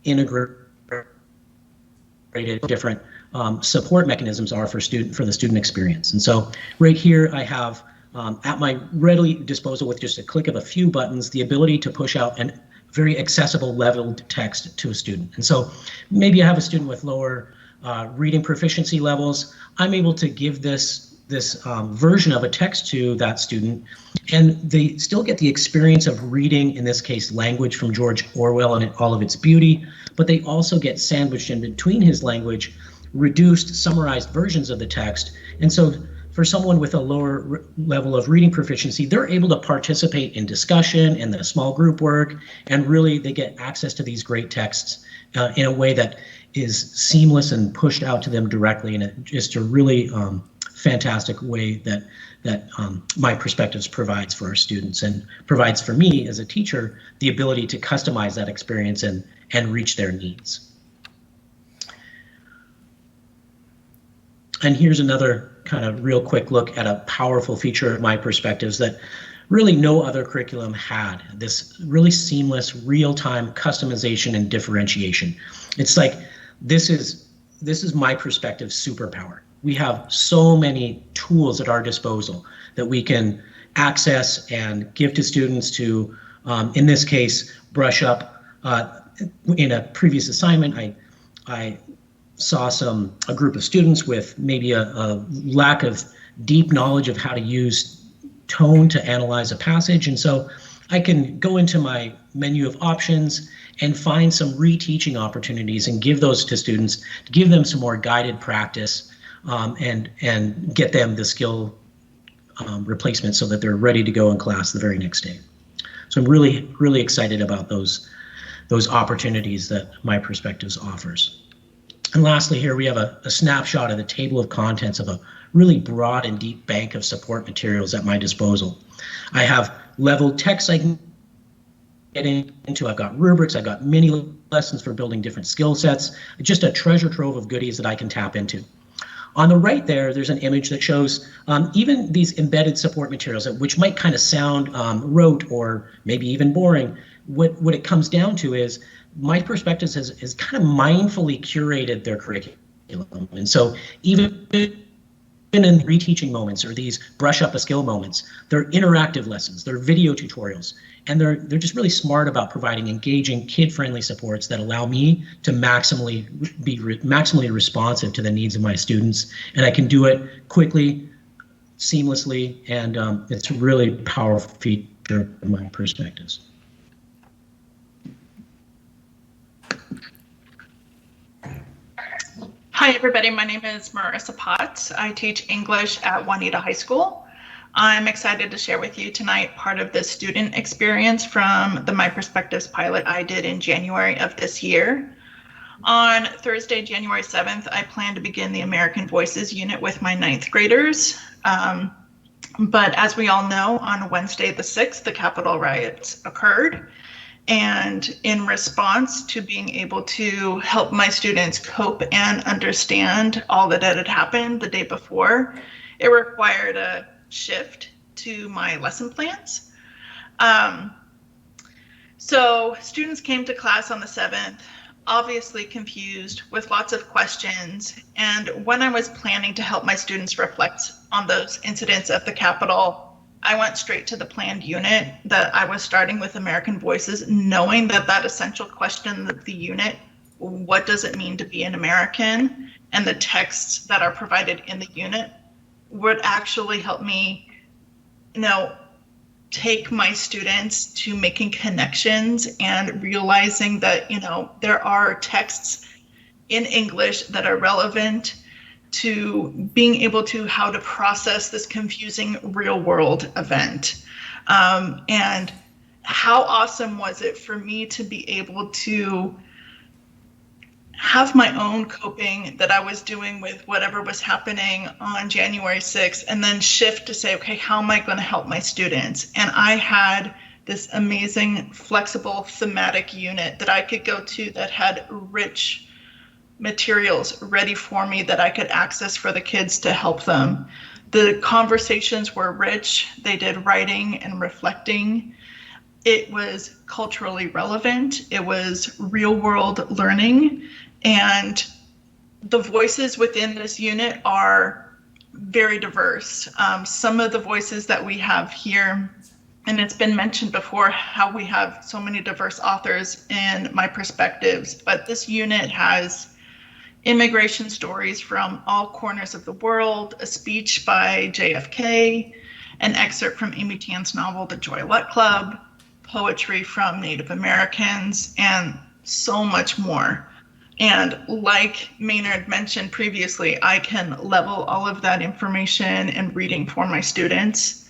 integrated different support mechanisms are for the student experience. And so right here I have at my readily disposal, with just a click of a few buttons, the ability to push out an very accessible leveled text to a student. And so maybe I have a student with lower reading proficiency levels. I'm able to give this version of a text to that student, and they still get the experience of reading, in this case, language from George Orwell and all of its beauty, but they also get sandwiched in between his language, reduced, summarized versions of the text. And so for someone with a lower level of reading proficiency, they're able to participate in discussion and the small group work, and really they get access to these great texts in a way that is seamless and pushed out to them directly, and just a really fantastic way that My Perspectives provides for our students, and provides for me as a teacher the ability to customize that experience and reach their needs. And here's another kind of real quick look at a powerful feature of My Perspectives that really no other curriculum had: this really seamless real-time customization and differentiation. It's like this is My Perspectives superpower. We have so many tools at our disposal that we can access and give to students to, in this case, brush up. In a previous assignment, I saw a group of students with maybe a lack of deep knowledge of how to use tone to analyze a passage. And so I can go into my menu of options and find some reteaching opportunities and give those to students, to give them some more guided practice, and get them the skill replacement so that they're ready to go in class the very next day. So I'm really, really excited about those opportunities that My Perspectives offers. And lastly, here we have a snapshot of the table of contents of a really broad and deep bank of support materials at my disposal. I have leveled text I can get into. I've got rubrics. I've got mini lessons for building different skill sets. Just a treasure trove of goodies that I can tap into. On the right there's an image that shows even these embedded support materials, which might kind of sound rote or maybe even boring. What it comes down to is My Perspectives has kind of mindfully curated their curriculum. And so even in reteaching moments or these brush up a skill moments, they're interactive lessons, they're video tutorials, and they're just really smart about providing engaging, kid-friendly supports that allow me to maximally responsive to the needs of my students. And I can do it quickly, seamlessly, and it's a really powerful feature of My Perspectives. Hi, everybody. My name is Marissa Potts. I teach English at Juanita High School. I'm excited to share with you tonight part of the student experience from the My Perspectives pilot I did in January of this year. On Thursday, January 7th, I plan to begin the American Voices unit with my 9th graders. But as we all know, on Wednesday the 6th, the Capitol riots occurred. And in response to being able to help my students cope and understand all that had happened the day before, it required a shift to my lesson plans. So students came to class on the 7th, obviously confused with lots of questions. And when I was planning to help my students reflect on those incidents at the Capitol, I went straight to the planned unit that I was starting with American Voices, knowing that that essential question of the unit, what does it mean to be an American, and the texts that are provided in the unit would actually help me, take my students to making connections and realizing that, there are texts in English that are relevant to being able to how to process this confusing real world event. And how awesome was it for me to be able to have my own coping that I was doing with whatever was happening on January 6th, and then shift to say, okay, how am I going to help my students? And I had this amazing, flexible, thematic unit that I could go to that had rich materials ready for me that I could access for the kids to help them. The conversations were rich. They did writing and reflecting. It was culturally relevant. It was real world learning. And the voices within this unit are very diverse. Some of the voices that we have here, and it's been mentioned before how we have so many diverse authors in My Perspectives, but this unit has immigration stories from all corners of the world, a speech by JFK, an excerpt from Amy Tan's novel, The Joy Luck Club, poetry from Native Americans, and so much more. And like Maynard mentioned previously, I can level all of that information and reading for my students.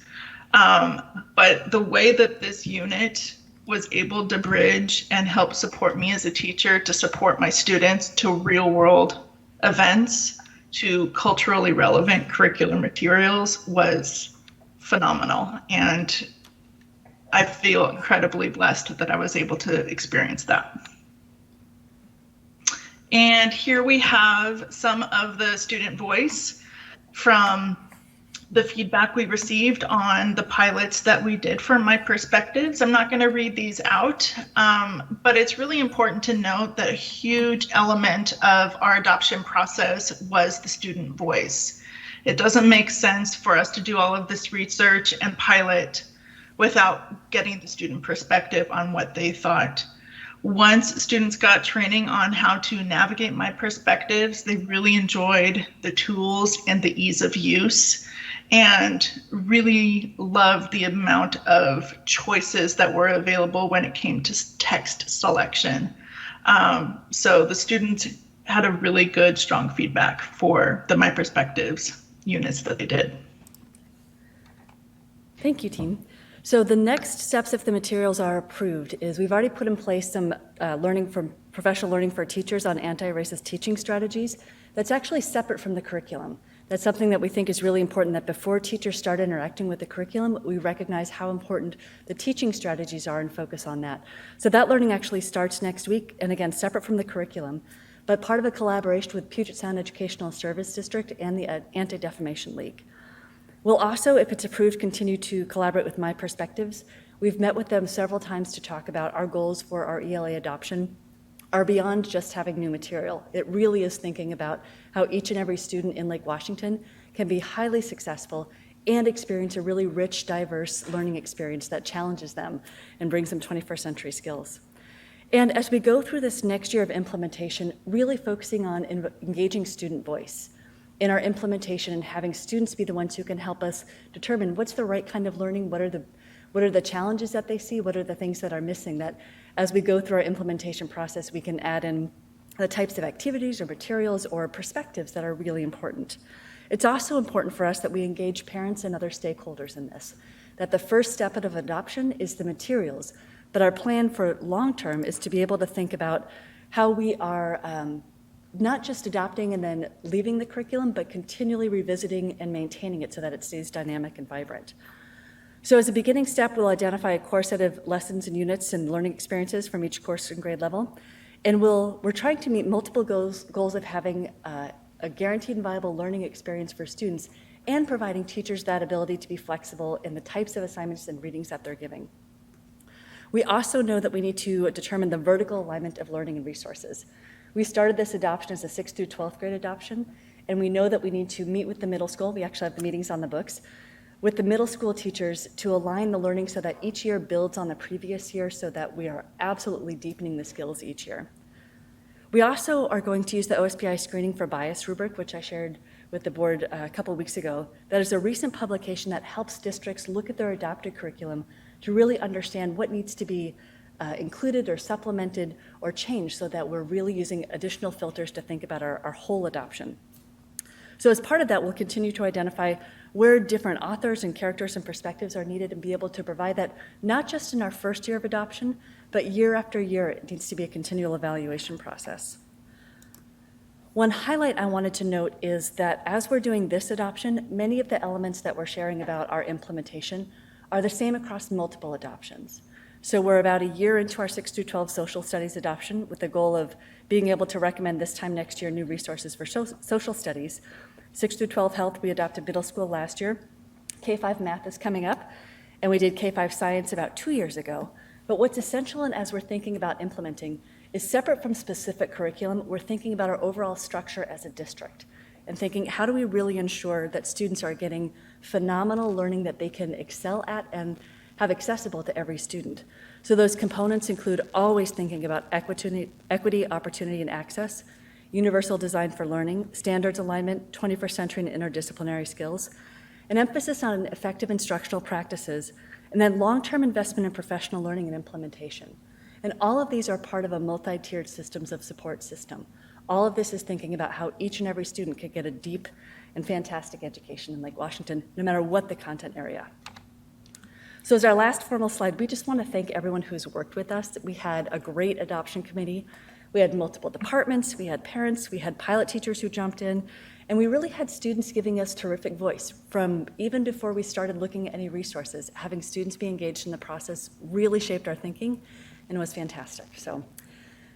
But the way that this unit was able to bridge and help support me as a teacher to support my students to real world events, to culturally relevant curriculum materials was phenomenal. And I feel incredibly blessed that I was able to experience that. And here we have some of the student voice from the feedback we received on the pilots that we did for My Perspectives. I'm not going to read these out, but it's really important to note that a huge element of our adoption process was the student voice. It doesn't make sense for us to do all of this research and pilot without getting the student perspective on what they thought. Once students got training on how to navigate My Perspectives, they really enjoyed the tools and the ease of use, and really loved the amount of choices that were available when it came to text selection. So the students had a really good, strong feedback for the My Perspectives units that they did. Thank you, team. So the next steps, if the materials are approved, is we've already put in place some professional learning for teachers on anti-racist teaching strategies. That's actually separate from the curriculum. That's something that we think is really important, that before teachers start interacting with the curriculum, we recognize how important the teaching strategies are and focus on that. So that learning actually starts next week, and again, separate from the curriculum, but part of a collaboration with Puget Sound Educational Service District and the Anti-Defamation League. We'll also, if it's approved, continue to collaborate with My Perspectives. We've met with them several times to talk about our goals for our ELA adoption are beyond just having new material. It really is thinking about how each and every student in Lake Washington can be highly successful and experience a really rich, diverse learning experience that challenges them and brings them 21st century skills. And as we go through this next year of implementation, really focusing on engaging student voice in our implementation and having students be the ones who can help us determine what's the right kind of learning, what are the challenges that they see, what are the things that are missing, that as we go through our implementation process, we can add in the types of activities or materials or perspectives that are really important. It's also important for us that we engage parents and other stakeholders in this, that the first step of adoption is the materials, but our plan for long term is to be able to think about how we are not just adopting and then leaving the curriculum, but continually revisiting and maintaining it so that it stays dynamic and vibrant. So as a beginning step, we'll identify a core set of lessons and units and learning experiences from each course and grade level. And we're trying to meet multiple goals of having a guaranteed and viable learning experience for students and providing teachers that ability to be flexible in the types of assignments and readings that they're giving. We also know that we need to determine the vertical alignment of learning and resources. We started this adoption as a 6th through 12th grade adoption, and we know that we need to meet with the middle school. We actually have the meetings on the books with the middle school teachers to align the learning so that each year builds on the previous year so that we are absolutely deepening the skills each year. We also are going to use the OSPI screening for bias rubric, which I shared with the board a couple weeks ago. That is a recent publication that helps districts look at their adopted curriculum to really understand what needs to be included or supplemented or changed so that we're really using additional filters to think about our whole adoption. So as part of that, we'll continue to identify where different authors and characters and perspectives are needed and be able to provide that not just in our first year of adoption, but year after year, it needs to be a continual evaluation process. One highlight I wanted to note is that as we're doing this adoption, many of the elements that we're sharing about our implementation are the same across multiple adoptions. So we're about a year into our 6 through 12 social studies adoption with the goal of being able to recommend this time next year new resources for social studies. 6 through 12 health, we adopted middle school last year. K-5 math is coming up, and we did K-5 science about 2 years ago. But what's essential, and as we're thinking about implementing, is separate from specific curriculum, we're thinking about our overall structure as a district and thinking, how do we really ensure that students are getting phenomenal learning that they can excel at and have accessible to every student? So those components include always thinking about equity, opportunity, and access, universal design for learning, standards alignment, 21st century and interdisciplinary skills, an emphasis on effective instructional practices, and then long-term investment in professional learning and implementation. And all of these are part of a multi-tiered systems of support system. All of this is thinking about how each and every student could get a deep and fantastic education in Lake Washington, no matter what the content area. So as our last formal slide, we just want to thank everyone who's worked with us. We had a great adoption committee. We had multiple departments, we had parents, we had pilot teachers who jumped in, and we really had students giving us terrific voice. From even before we started looking at any resources, having students be engaged in the process really shaped our thinking, and it was fantastic. So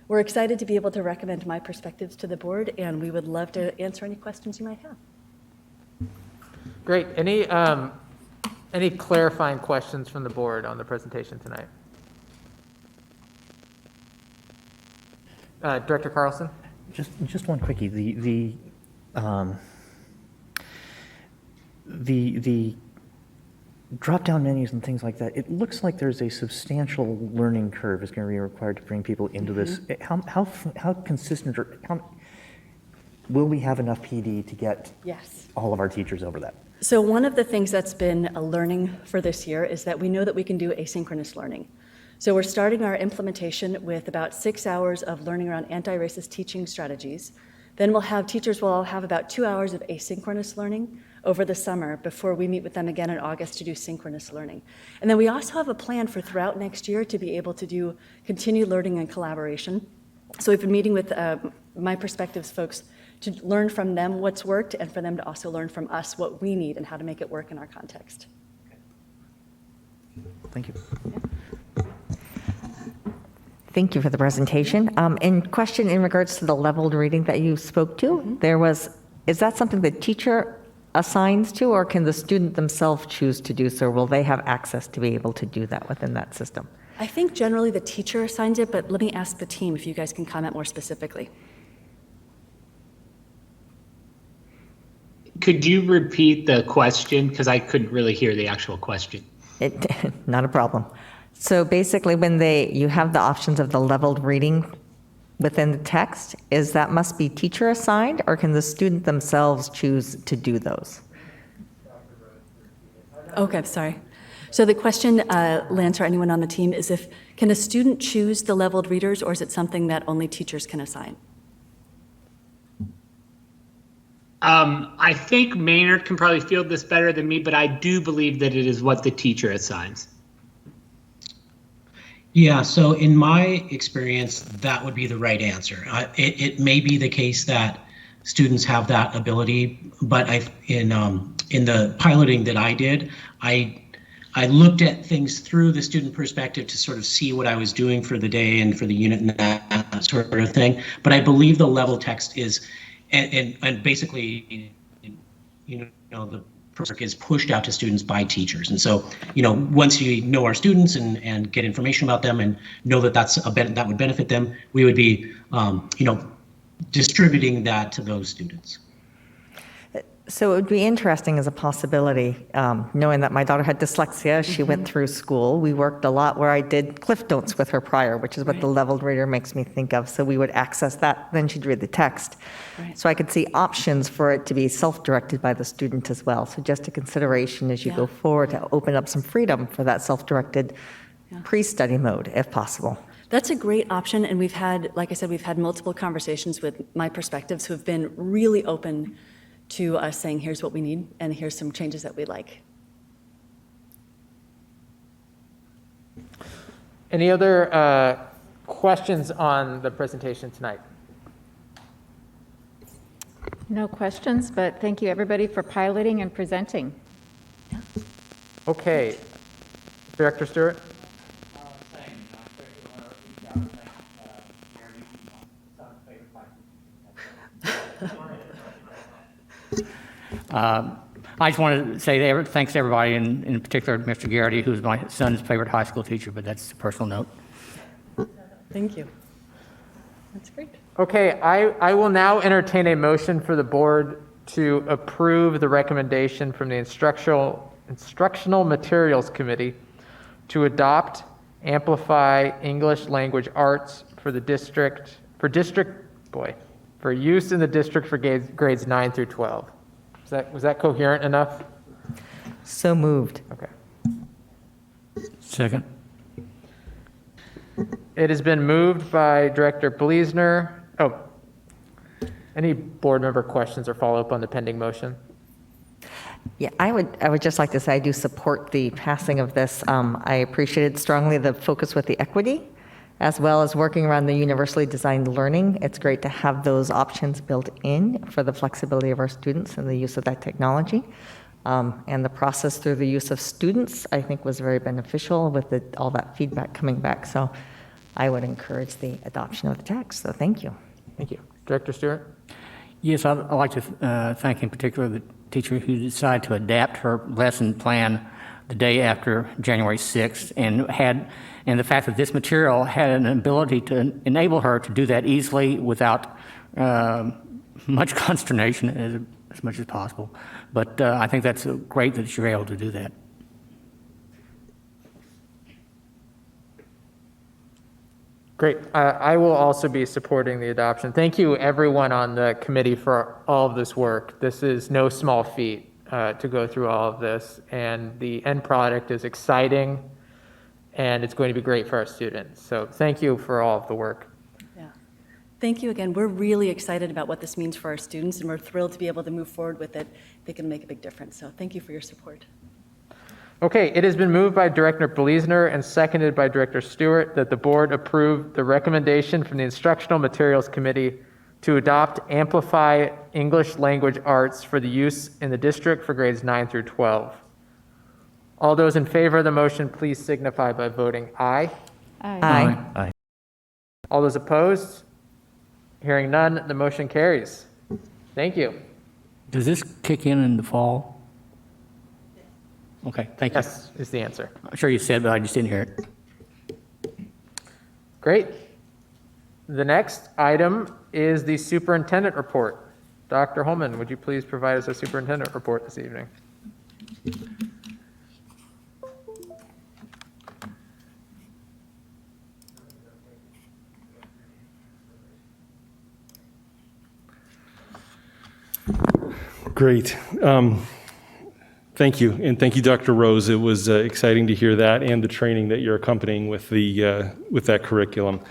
we're excited to be able to recommend my perspectives to the board, and we would love to answer any questions you might have. Great. Any clarifying questions from the board on the presentation tonight? Director Carlson? Just one quickie. The drop-down menus and things like that, it looks like there's a substantial learning curve is going to be required to bring people into this. How consistent or will we have enough PD to get all of our teachers over that? So one of the things that's been a learning for this year is that we know that we can do asynchronous learning. So we're starting our implementation with about 6 hours of learning around anti-racist teaching strategies. Then teachers will all have about 2 hours of asynchronous learning over the summer before we meet with them again in August to do synchronous learning. And then we also have a plan for throughout next year to be able to do continued learning and collaboration. So we've been meeting with My Perspectives folks to learn from them what's worked and for them to also learn from us what we need and how to make it work in our context. Thank you. Thank you for the presentation. And question in regards to the leveled reading that you spoke to, is that something the teacher assigns to, or can the student themselves choose to do so? Will they have access to be able to do that within that system? I think generally the teacher assigns it, but let me ask the team if you guys can comment more specifically. Could you repeat the question? Because I couldn't really hear the actual question. Not a problem. So basically, when you have the options of the leveled reading within the text, that must be teacher assigned, or can the student themselves choose to do those? Okay, sorry. So the question, Lance or anyone on the team, is can a student choose the leveled readers, or is it something that only teachers can assign? I think Maynard can probably field this better than me, but I do believe that it is what the teacher assigns. Yeah, so in my experience, that would be the right answer. It may be the case that students have that ability, but in the piloting that I did, I looked at things through the student perspective to sort of see what I was doing for the day and for the unit and that sort of thing. But I believe the level text is, and basically, the work is pushed out to students by teachers. And so, once you know our students and get information about them and know that that would benefit them, we would be, distributing that to those students. So it would be interesting as a possibility, knowing that my daughter had dyslexia. She went through school. We worked a lot where I did Cliff Notes with her prior, which is what the leveled reader makes me think of. So we would access that, then she'd read the text. Right. So I could see options for it to be self-directed by the student as well. So just a consideration as you go forward to open up some freedom for that self-directed pre-study mode, if possible. That's a great option, and we've had, like I said, we've had multiple conversations with My Perspectives who have been really open to us saying, here's what we need, and here's some changes that we like. Any other questions on the presentation tonight? No questions, but thank you, everybody, for piloting and presenting. Okay. Director Stewart? I just wanted to say thanks to everybody, and in particular Mr. Garrity, who's my son's favorite high school teacher, but that's a personal note. Thank you. That's great. Okay, I will now entertain a motion for the board to approve the recommendation from the Instructional Materials Committee to adopt Amplify English Language Arts for use in the district for grades 9 through 12. Was that coherent enough? So moved. Okay. Second. It has been moved by Director Bleasner. Oh, any board member questions or follow-up on the pending motion? Yeah, I would just like to say I do support the passing of this. I appreciated strongly the focus with the equity, as well as working around the universally designed learning. It's great to have those options built in for the flexibility of our students and the use of that technology. And the process through the use of students, I think, was very beneficial with all that feedback coming back. So I would encourage the adoption of the text. So thank you. Thank you. Director Stewart? Yes, I'd like to thank in particular the teacher who decided to adapt her lesson plan the day after January 6th and the fact that this material had an ability to enable her to do that easily without much consternation as much as possible. But I think that's great that you're able to do that. Great. I will also be supporting the adoption. Thank you, everyone on the committee, for all of this work. This is no small feat to go through all of this, and the end product is exciting, and it's going to be great for our students. So thank you for all of the work. Yeah. Thank you again. We're really excited about what this means for our students, and we're thrilled to be able to move forward with it. They can make a big difference. So thank you for your support. Okay, it has been moved by Director Bleasner and seconded by Director Stewart that the board approve the recommendation from the Instructional Materials Committee to adopt Amplify English Language Arts for the use in the district for grades 9 through 12. All those in favor of the motion, please signify by voting aye. Aye. Aye. All those opposed? Hearing none, the motion carries. Thank you. Does this kick in the fall? Okay, thank you. Yes, is the answer. I'm sure you said, but I just didn't hear it. Great. The next item is the superintendent report. Dr. Holman, would you please provide us a superintendent report this evening? Great. Thank you, and thank you, Dr. Rose. It was exciting to hear that and the training that you're accompanying with that curriculum.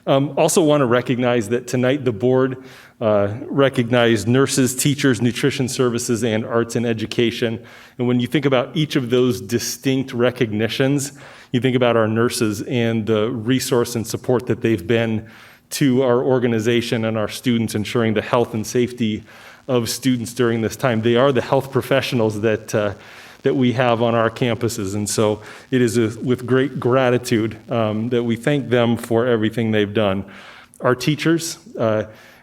Also want to recognize that tonight the board recognized nurses, teachers, nutrition services, and arts and education. And when you think about each of those distinct recognitions, you think about our nurses and the resource and support that they've been to our organization and our students, ensuring the health and safety of students during this time. They are the health professionals that we have on our campuses. And so it is with great gratitude that we thank them for everything they've done. Our teachers,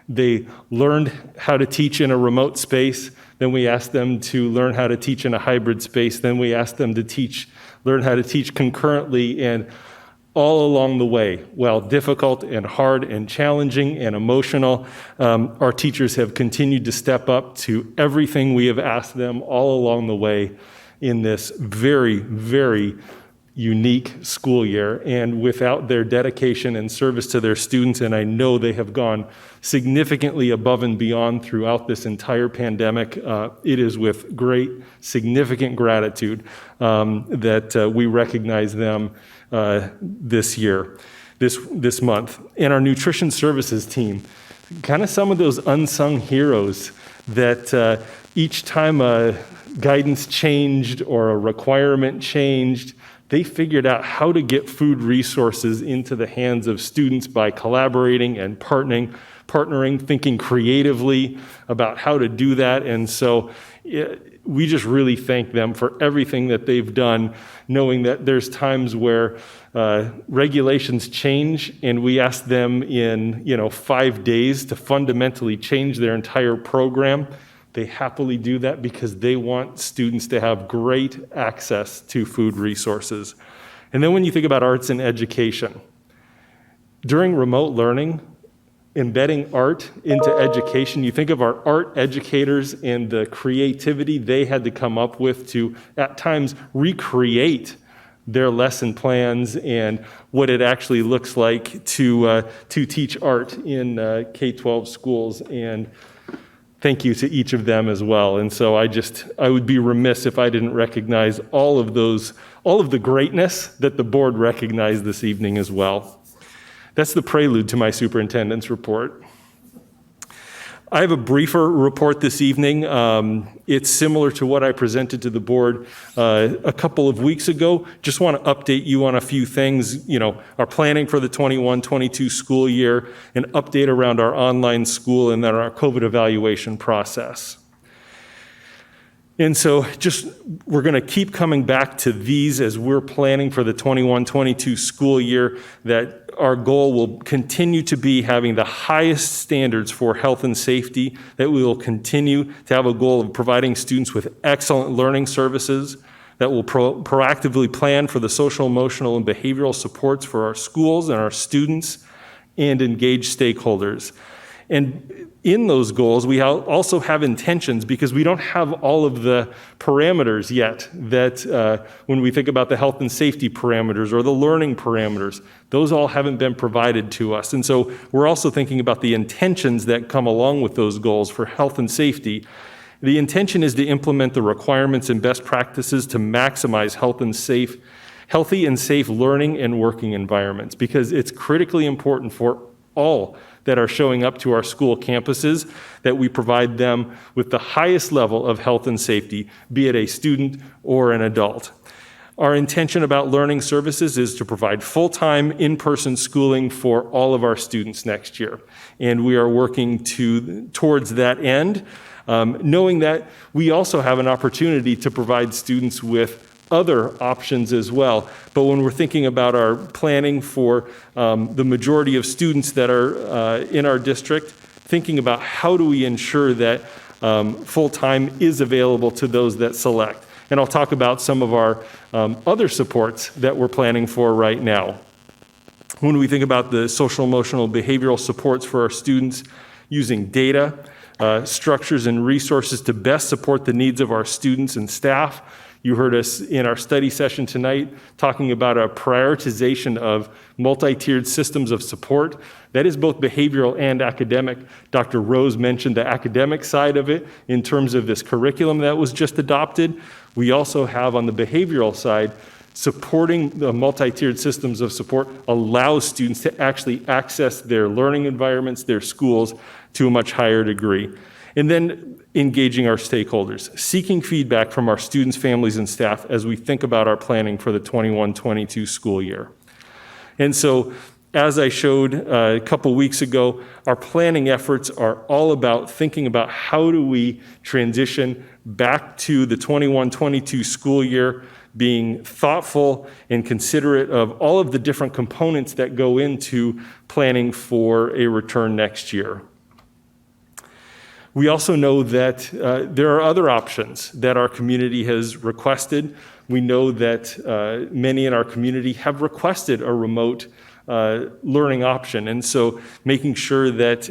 they learned how to teach in a remote space. Then we asked them to learn how to teach in a hybrid space. Then we asked them to learn how to teach concurrently, and all along the way, while difficult and hard and challenging and emotional, our teachers have continued to step up to everything we have asked them all along the way in this very, very unique school year. And without their dedication and service to their students, and I know they have gone significantly above and beyond throughout this entire pandemic, it is with great, significant gratitude that we recognize them this year, this month. And our nutrition services team, kind of some of those unsung heroes that each time a guidance changed or a requirement changed, they figured out how to get food resources into the hands of students by collaborating and partnering, thinking creatively about how to do that. And so we just really thank them for everything that they've done, knowing that there's times where regulations change and we ask them in 5 days to fundamentally change their entire program. They happily do that because they want students to have great access to food resources. And then when you think about arts and education, during remote learning, embedding art into education, you think of our art educators and the creativity they had to come up with to, at times, recreate their lesson plans and what it actually looks like to teach art in K-12 schools. And thank you to each of them as well. And so I would be remiss if I didn't recognize all of the greatness that the board recognized this evening as well. That's the prelude to my superintendent's report. I have a briefer report this evening. It's similar to what I presented to the board a couple of weeks ago. Just want to update you on a few things, our planning for the 21-22 school year, an update around our online school, and then our COVID evaluation process. And so we're going to keep coming back to these as we're planning for the 21-22 school year, that our goal will continue to be having the highest standards for health and safety, that we will continue to have a goal of providing students with excellent learning services, that will proactively plan for the social, emotional, and behavioral supports for our schools and our students, and engage stakeholders. And in those goals, we also have intentions, because we don't have all of the parameters yet that when we think about the health and safety parameters or the learning parameters, those all haven't been provided to us. And so we're also thinking about the intentions that come along with those goals for health and safety. The intention is to implement the requirements and best practices to maximize healthy and safe learning and working environments, because it's critically important for all that are showing up to our school campuses that we provide them with the highest level of health and safety, be it a student or an adult. Our intention about learning services is to provide full-time in-person schooling for all of our students next year. And we are working towards that end, knowing that we also have an opportunity to provide students with other options as well. But when we're thinking about our planning for the majority of students that are in our district, thinking about how do we ensure that full-time is available to those that select. And I'll talk about some of our other supports that we're planning for right now. When we think about the social, emotional, behavioral supports for our students, using data, structures, and resources to best support the needs of our students and staff. You heard us in our study session tonight talking about a prioritization of multi-tiered systems of support. That is both behavioral and academic. Dr. Rose mentioned the academic side of it in terms of this curriculum that was just adopted. We also have on the behavioral side supporting the multi-tiered systems of support allows students to actually access their learning environments, their schools, to a much higher degree. And then engaging our stakeholders, seeking feedback from our students, families, and staff as we think about our planning for the 21-22 school year. And so, as I showed a couple weeks ago, our planning efforts are all about thinking about how do we transition back to the 21-22 school year, being thoughtful and considerate of all of the different components that go into planning for a return next year. We also know that there are other options that our community has requested. We know that many in our community have requested a remote learning option. And so making sure that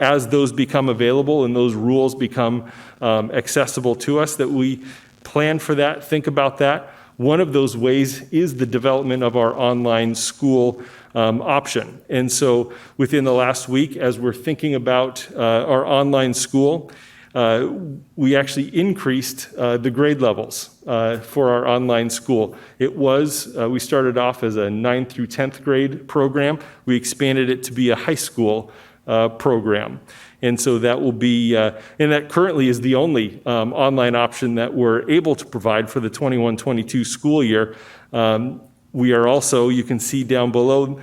as those become available and those rules become accessible to us, that we plan for that, think about that. One of those ways is the development of our online school option. And so within the last week, as we're thinking about our online school, we actually increased the grade levels for our online school. It was, we started off as a 9th through 10th grade program. We expanded it to be a high school program. And so that will be, and that currently is the only online option that we're able to provide for the 21-22 school year. We are also, you can see down below,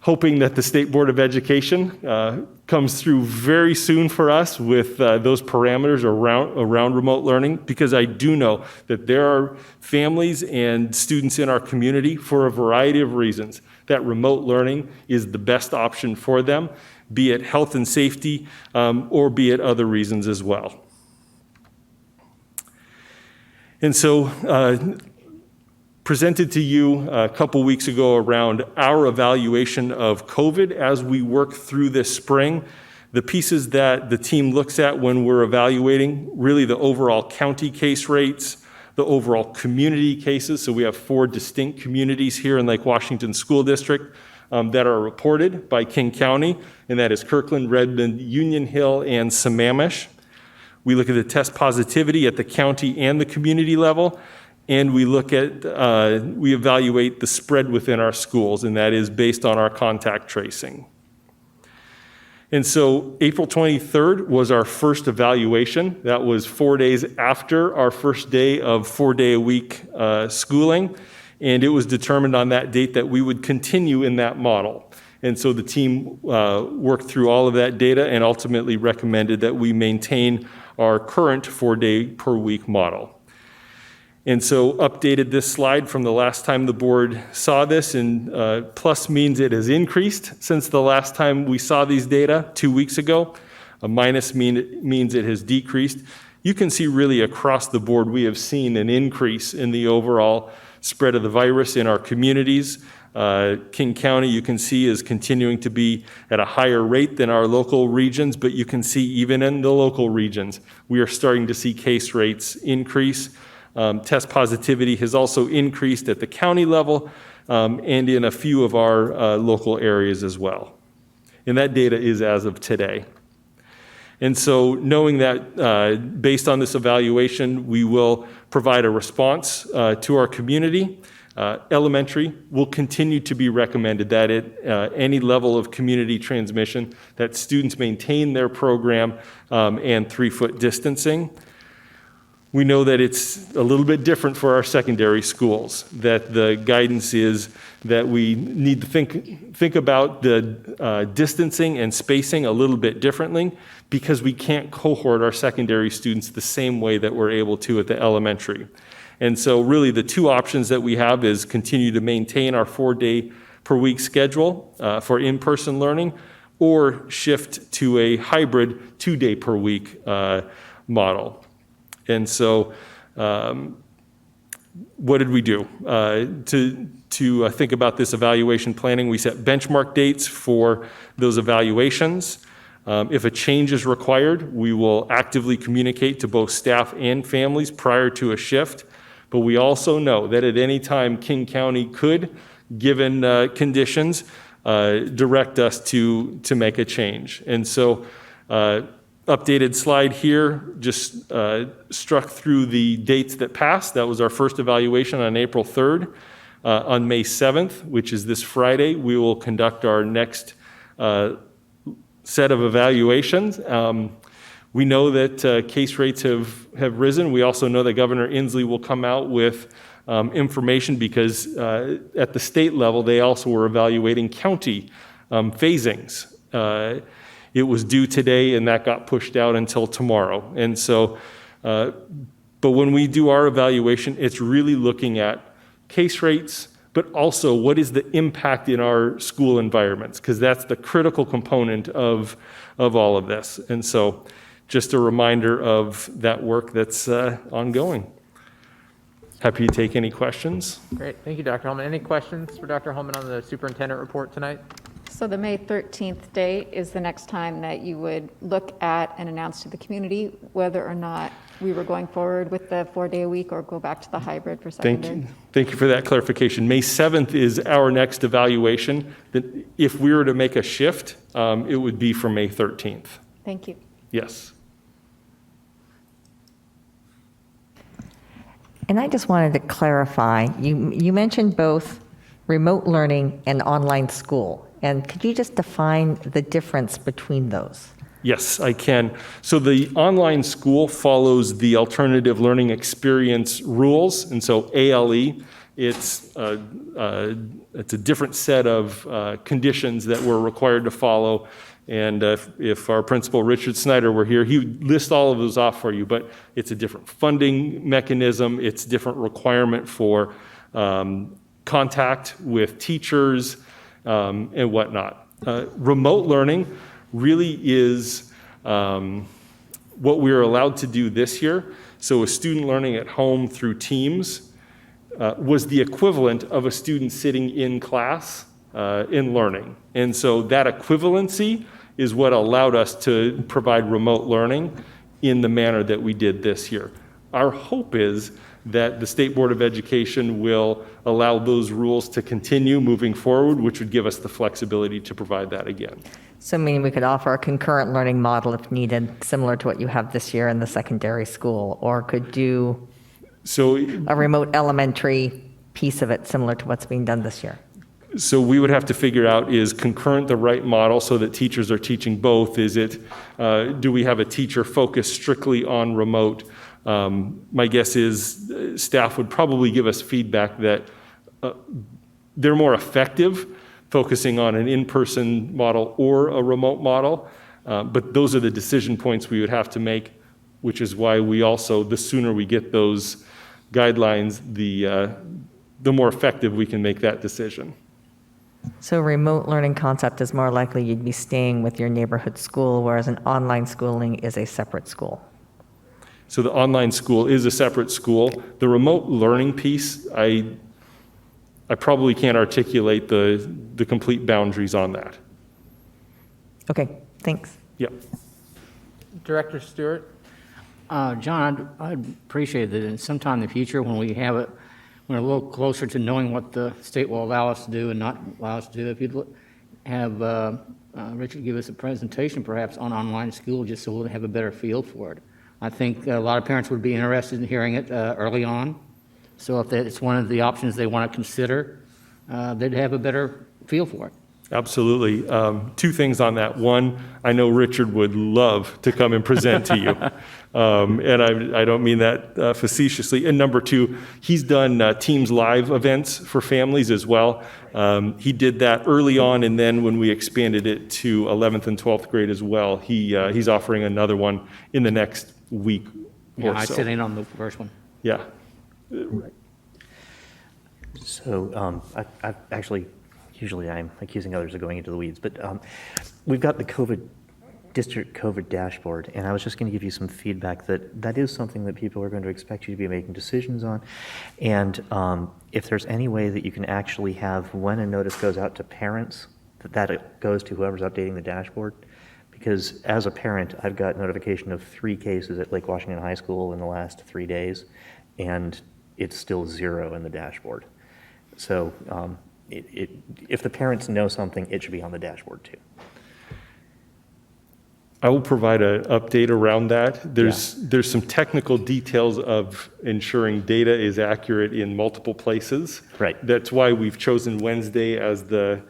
hoping that the State Board of Education comes through very soon for us with those parameters around remote learning, because I do know that there are families and students in our community, for a variety of reasons, that remote learning is the best option for them, be it health and safety or be it other reasons as well. And so, presented to you a couple weeks ago around our evaluation of COVID as we work through this spring. The pieces that the team looks at when we're evaluating, really the overall county case rates, the overall community cases. So we have 4 distinct communities here in Lake Washington School District that are reported by King County, and that is Kirkland, Redmond, Union Hill, and Sammamish. We look at the test positivity at the county and the community level. And we look at, we evaluate the spread within our schools, and that is based on our contact tracing. And so April 23rd was our first evaluation. That was 4 days after our first day of 4-day-a-week schooling. And it was determined on that date that we would continue in that model. And so the team worked through all of that data and ultimately recommended that we maintain our current 4-day-per-week model. And so updated this slide from the last time the board saw this, and plus means it has increased since the last time we saw these data 2 weeks ago. A minus means it has decreased. You can see really across the board we have seen an increase in the overall spread of the virus in our communities. King County, you can see, is continuing to be at a higher rate than our local regions, but you can see even in the local regions, we are starting to see case rates increase. Test positivity has also increased at the county level and in a few of our local areas as well. And that data is as of today. And so knowing that based on this evaluation, we will provide a response to our community. Elementary will continue to be recommended that at any level of community transmission, that students maintain their program and 3-foot distancing. We know that it's a little bit different for our secondary schools, that the guidance is that we need to think about the distancing and spacing a little bit differently, because we can't cohort our secondary students the same way that we're able to at the elementary. And so really the 2 options that we have is continue to maintain our 4-day-per-week schedule for in-person learning, or shift to a hybrid 2-day-per-week model. And so what did we do? To think about this evaluation planning, we set benchmark dates for those evaluations. If a change is required, we will actively communicate to both staff and families prior to a shift. But we also know that at any time King County could, given conditions, direct us to make a change. And so updated slide here just struck through the dates that passed. That was our first evaluation on April 3rd. On May 7th, which is this Friday, we will conduct our next set of evaluations. We know that case rates have risen. We also know that Governor Inslee will come out with information because at the state level, they also were evaluating county phasings. It was due today, and that got pushed out until tomorrow. And so, but when we do our evaluation, it's really looking at case rates, but also what is the impact in our school environments, because that's the critical component of all of this. And so just a reminder of that work that's ongoing. Happy to take any questions. Great. Thank you, Dr. Holman. Any questions for Dr. Holman on the superintendent report tonight? So the May 13th date is the next time that you would look at and announce to the community whether or not we were going forward with the 4-day-a-week or go back to the hybrid for secondary. Thank you for that clarification. May 7th is our next evaluation. That if we were to make a shift, it would be for May 13th. Thank you. Yes. And I just wanted to clarify, you mentioned both remote learning and online school. And could you just define the difference between those? Yes, I can. So the online school follows the alternative learning experience rules. And so ALE, it's a different set of conditions that we're required to follow. And if our principal, Richard Snyder, were here, he would list all of those off for you. But it's a different funding mechanism. It's different requirement for contact with teachers and whatnot. Remote learning really is what we are allowed to do this year. So a student learning at home through Teams was the equivalent of a student sitting in class in learning. And so that equivalency is what allowed us to provide remote learning in the manner that we did this year. Our hope is that the State Board of Education will allow those rules to continue moving forward, which would give us the flexibility to provide that again. So meaning we could offer a concurrent learning model if needed, similar to what you have this year in the secondary school, or could do a remote elementary piece of it similar to what's being done this year. So we would have to figure out, is concurrent the right model so that teachers are teaching both? Is it, do we have a teacher focused strictly on remote? My guess is staff would probably give us feedback that they're more effective focusing on an in-person model or a remote model. But those are the decision points we would have to make, which is why we also, the sooner we get those guidelines, the more effective we can make that decision. So remote learning concept is more likely you'd be staying with your neighborhood school, whereas an online schooling is a separate school. So the online school is a separate school. The remote learning piece, I probably can't articulate the complete boundaries on that. Okay, thanks. Yep. Director Stewart? John, I'd appreciate that sometime in the future when we have it, we're a little closer to knowing what the state will allow us to do and not allow us to do. If you'd have Richard give us a presentation perhaps on online school, just so we'll have a better feel for it. I think a lot of parents would be interested in hearing it early on. So if it's one of the options they want to consider, they'd have a better feel for it. Absolutely. Two things on that. One, I know Richard would love to come and present to you. And I don't mean that facetiously. And number two, he's done Teams Live events for families as well. He did that early on, and then when we expanded it to 11th and 12th grade as well, he's offering another one in the next week or so. I sit in on the first one. Yeah. So I actually, usually I'm accusing others of going into the weeds, but we've got the district COVID dashboard, and I was just going to give you some feedback that is something that people are going to expect you to be making decisions on. And if there's any way that you can actually have, when a notice goes out to parents, that it goes to whoever's updating the dashboard. Because as a parent, I've got notification of 3 cases at Lake Washington High School in the last 3 days, and it's still 0 in the dashboard. So if the parents know something, it should be on the dashboard too. I will provide an update around that. There's some technical details of ensuring data is accurate in multiple places. Right. That's why we've chosen Wednesday as the.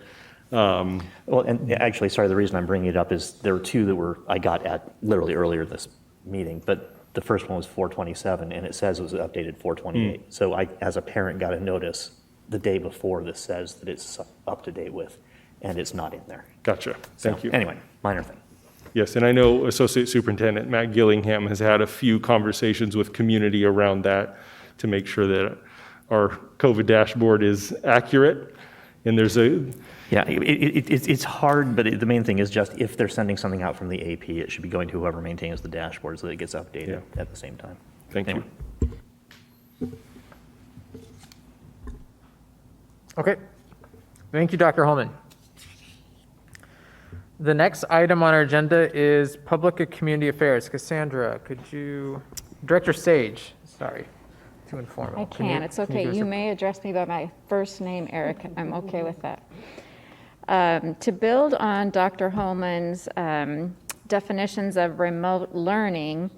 Well, and actually, sorry, the reason I'm bringing it up is there were two that I got at literally earlier this meeting, but the first one was 4/27, and it says it was updated 4/28. So I, as a parent, got a notice the day before this says that it's up to date with, and it's not in there. Gotcha. Thank you. Anyway, minor thing. Yes, and I know Associate Superintendent Matt Gillingham has had a few conversations with community around that to make sure that our COVID dashboard is accurate. And there's a. Yeah, it's hard, but the main thing is just if they're sending something out from the AP, it should be going to whoever maintains the dashboard so that it gets updated at the same time. Thank you. Okay. Thank you, Dr. Holman. The next item on our agenda is Public and Community Affairs. Cassandra, could you, Director Sage, sorry, too informal. I can. It's okay. You may address me by my first name, Eric. I'm okay with that. To build on Dr. Holman's definitions of remote learning,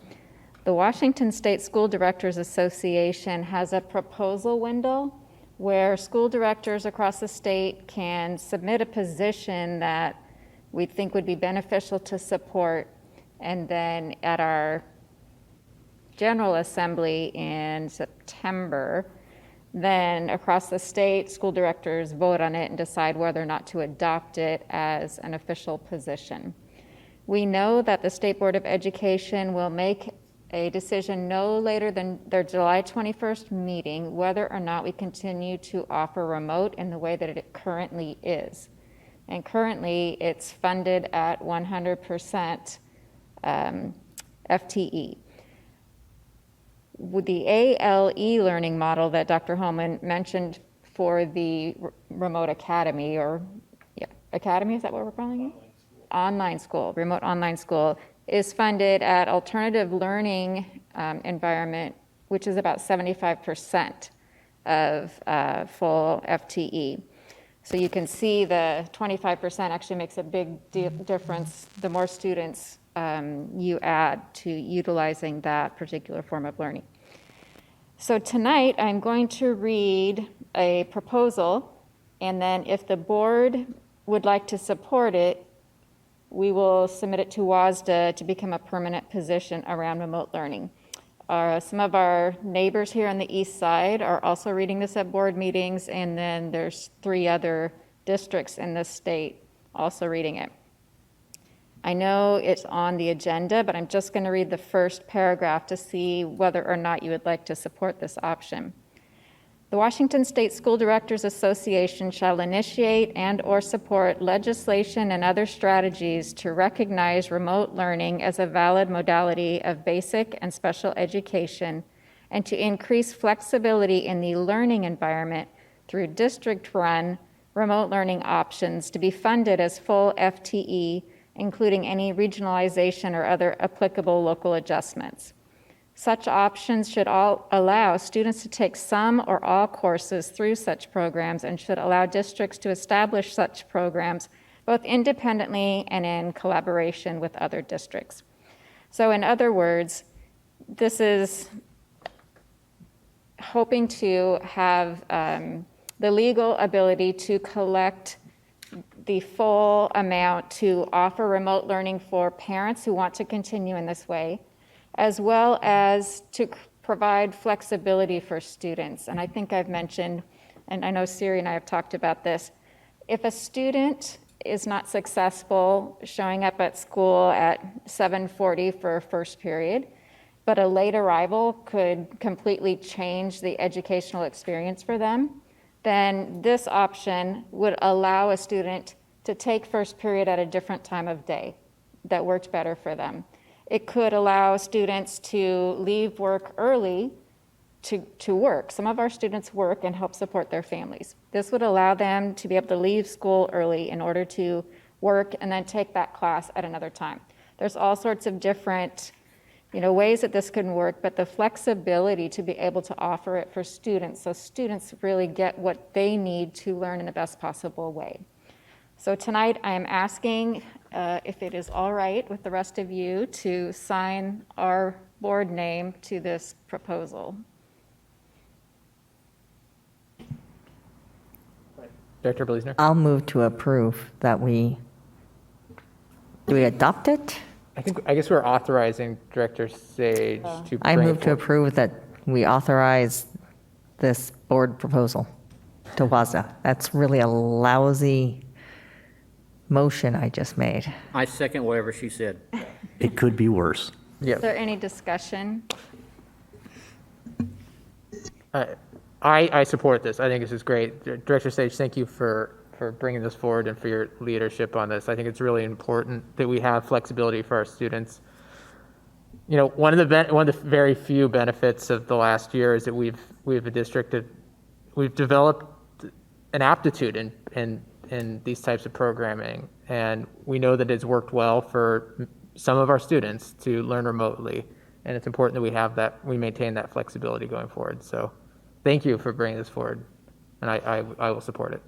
the Washington State School Directors Association has a proposal window where school directors across the state can submit a position that we think would be beneficial to support, and then at our General Assembly in September, then across the state, school directors vote on it and decide whether or not to adopt it as an official position. We know that the State Board of Education will make a decision no later than their July 21st meeting whether or not we continue to offer remote in the way that it currently is. And currently, it's funded at 100% FTE. With the ALE learning model that Dr. Holman mentioned for the remote academy, academy, is that what we're calling it? Online school, remote online school, is funded at alternative learning environment, which is about 75% of full FTE. So you can see the 25% actually makes a big difference the more students you add to utilizing that particular form of learning. So tonight I'm going to read a proposal, and then if the board would like to support it, we will submit it to WASDA to become a permanent position around remote learning. Some of our neighbors here on the east side are also reading this at board meetings, and then there's 3 other districts in the state also reading it. I know it's on the agenda, but I'm just going to read the first paragraph to see whether or not you would like to support this option. The Washington State School Directors Association shall initiate and/or support legislation and other strategies to recognize remote learning as a valid modality of basic and special education, and to increase flexibility in the learning environment through district-run remote learning options to be funded as full FTE, including any regionalization or other applicable local adjustments. Such options should all allow students to take some or all courses through such programs, and should allow districts to establish such programs both independently and in collaboration with other districts. So in other words, this is hoping to have the legal ability to collect the full amount to offer remote learning for parents who want to continue in this way, as well as to provide flexibility for students. And I think I've mentioned, and I know Siri and I have talked about this, if a student is not successful showing up at school at 7:40 for a first period, but a late arrival could completely change the educational experience for them, then this option would allow a student to take first period at a different time of day that worked better for them. It could allow students to leave work early to work. Some of our students work and help support their families. This would allow them to be able to leave school early in order to work and then take that class at another time. There's all sorts of different ways that this can work, but the flexibility to be able to offer it for students so students really get what they need to learn in the best possible way. So tonight, I am asking if it is all right with the rest of you to sign our board name to this proposal. Director Blesner? I'll move to approve that do we adopt it? I guess we're authorizing Director Sage to I bring it move to forward. approve that we authorize this board proposal to WASDA. That's really a lousy motion I just made. I second whatever she said. It could be worse. Is there any discussion? I support this. I think this is great. Director Sage, thank you for bringing this forward and for your leadership on this. I think it's really important that we have flexibility for our students. You know, one of the very few benefits of the last year is that we've developed an aptitude in these types of programming, and we know that it's worked well for some of our students to learn remotely, and it's important that we maintain that flexibility going forward. So thank you for bringing this forward, and I will support it.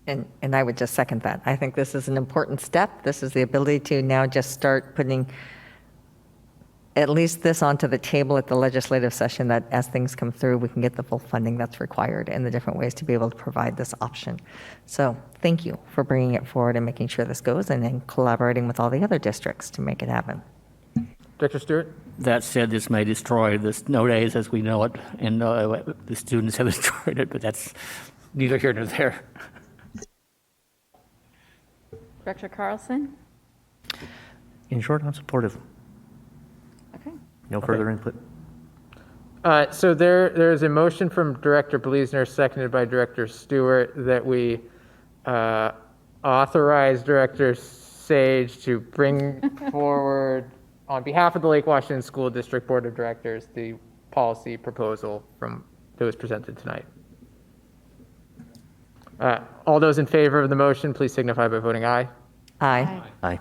And I would just second that. I think this is an important step. This is the ability to now just start putting at least this onto the table at the legislative session, that as things come through, we can get the full funding that's required and the different ways to be able to provide this option. So thank you for bringing it forward and making sure this goes, and then collaborating with all the other districts to make it happen. Director Stewart? That said, this may destroy the snow days as we know it, and the students have destroyed it, but that's neither here nor there. Director Carlson? In short, I'm supportive. Okay. No further input. So there's a motion from Director Blesner, seconded by Director Stewart, that we authorize Director Sage to bring forward, on behalf of the Lake Washington School District Board of Directors, the policy proposal that was presented tonight. All those in favor of the motion, please signify by voting aye. Aye. Aye.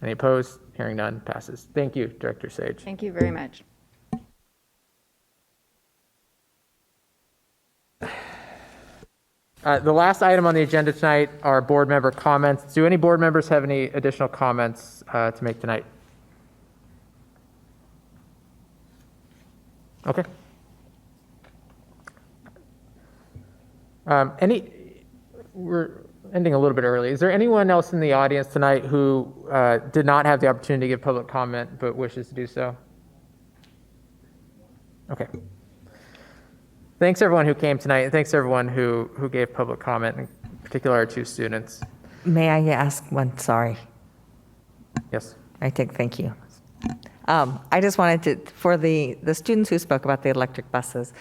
Any opposed? Hearing none, passes. Thank you, Director Sage. Thank you very much. The last item on the agenda tonight are board member comments. Do any board members have any additional comments to make tonight? Okay. We're ending a little bit early. Is there anyone else in the audience tonight who did not have the opportunity to give public comment but wishes to do so? Okay. Thanks everyone who came tonight, and thanks everyone who gave public comment, in particular our two students. May I ask one? Sorry. Yes. Thank you. I just wanted to, for the students who spoke about the electric buses,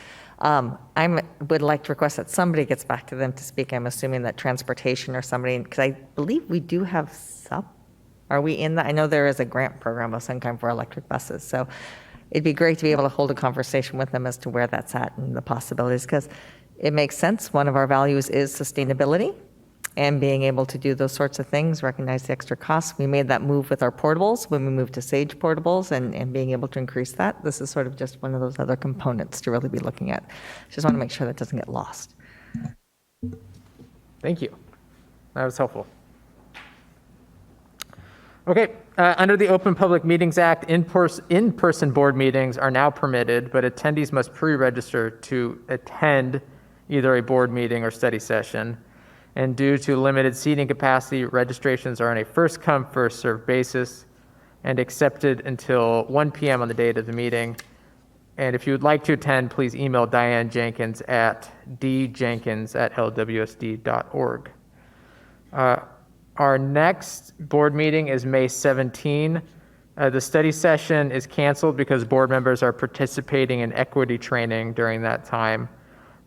I would like to request that somebody gets back to them to speak. I'm assuming that transportation or somebody, because I believe we do have are we in that? I know there is a grant program of some kind for electric buses. So it'd be great to be able to hold a conversation with them as to where that's at and the possibilities, because it makes sense. One of our values is sustainability and being able to do those sorts of things, recognize the extra costs. We made that move with our portables when we moved to Sage portables, and being able to increase that. This is sort of just one of those other components to really be looking at. Just want to make sure that doesn't get lost. Thank you. That was helpful. Okay, under the Open Public Meetings Act, in-person board meetings are now permitted, but attendees must pre-register to attend either a board meeting or study session. And due to limited seating capacity, registrations are on a first-come, first-served basis and accepted until 1 p.m. on the date of the meeting. And if you would like to attend, please email Diane Jenkins at djenkins@lwsd.org. Our next board meeting is May 17. The study session is canceled because board members are participating in equity training during that time.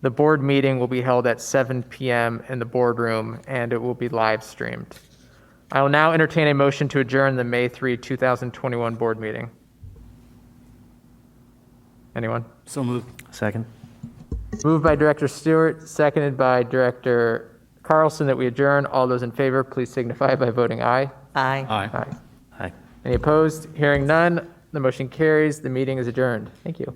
The board meeting will be held at 7 p.m. in the boardroom, and it will be live streamed. I will now entertain a motion to adjourn the May 3, 2021 board meeting. Anyone? So moved. Second. Moved by Director Stewart, seconded by Director Carlson, that we adjourn. All those in favor, please signify by voting aye. Aye. Aye. Aye. Any opposed? Hearing none, the motion carries. The meeting is adjourned. Thank you.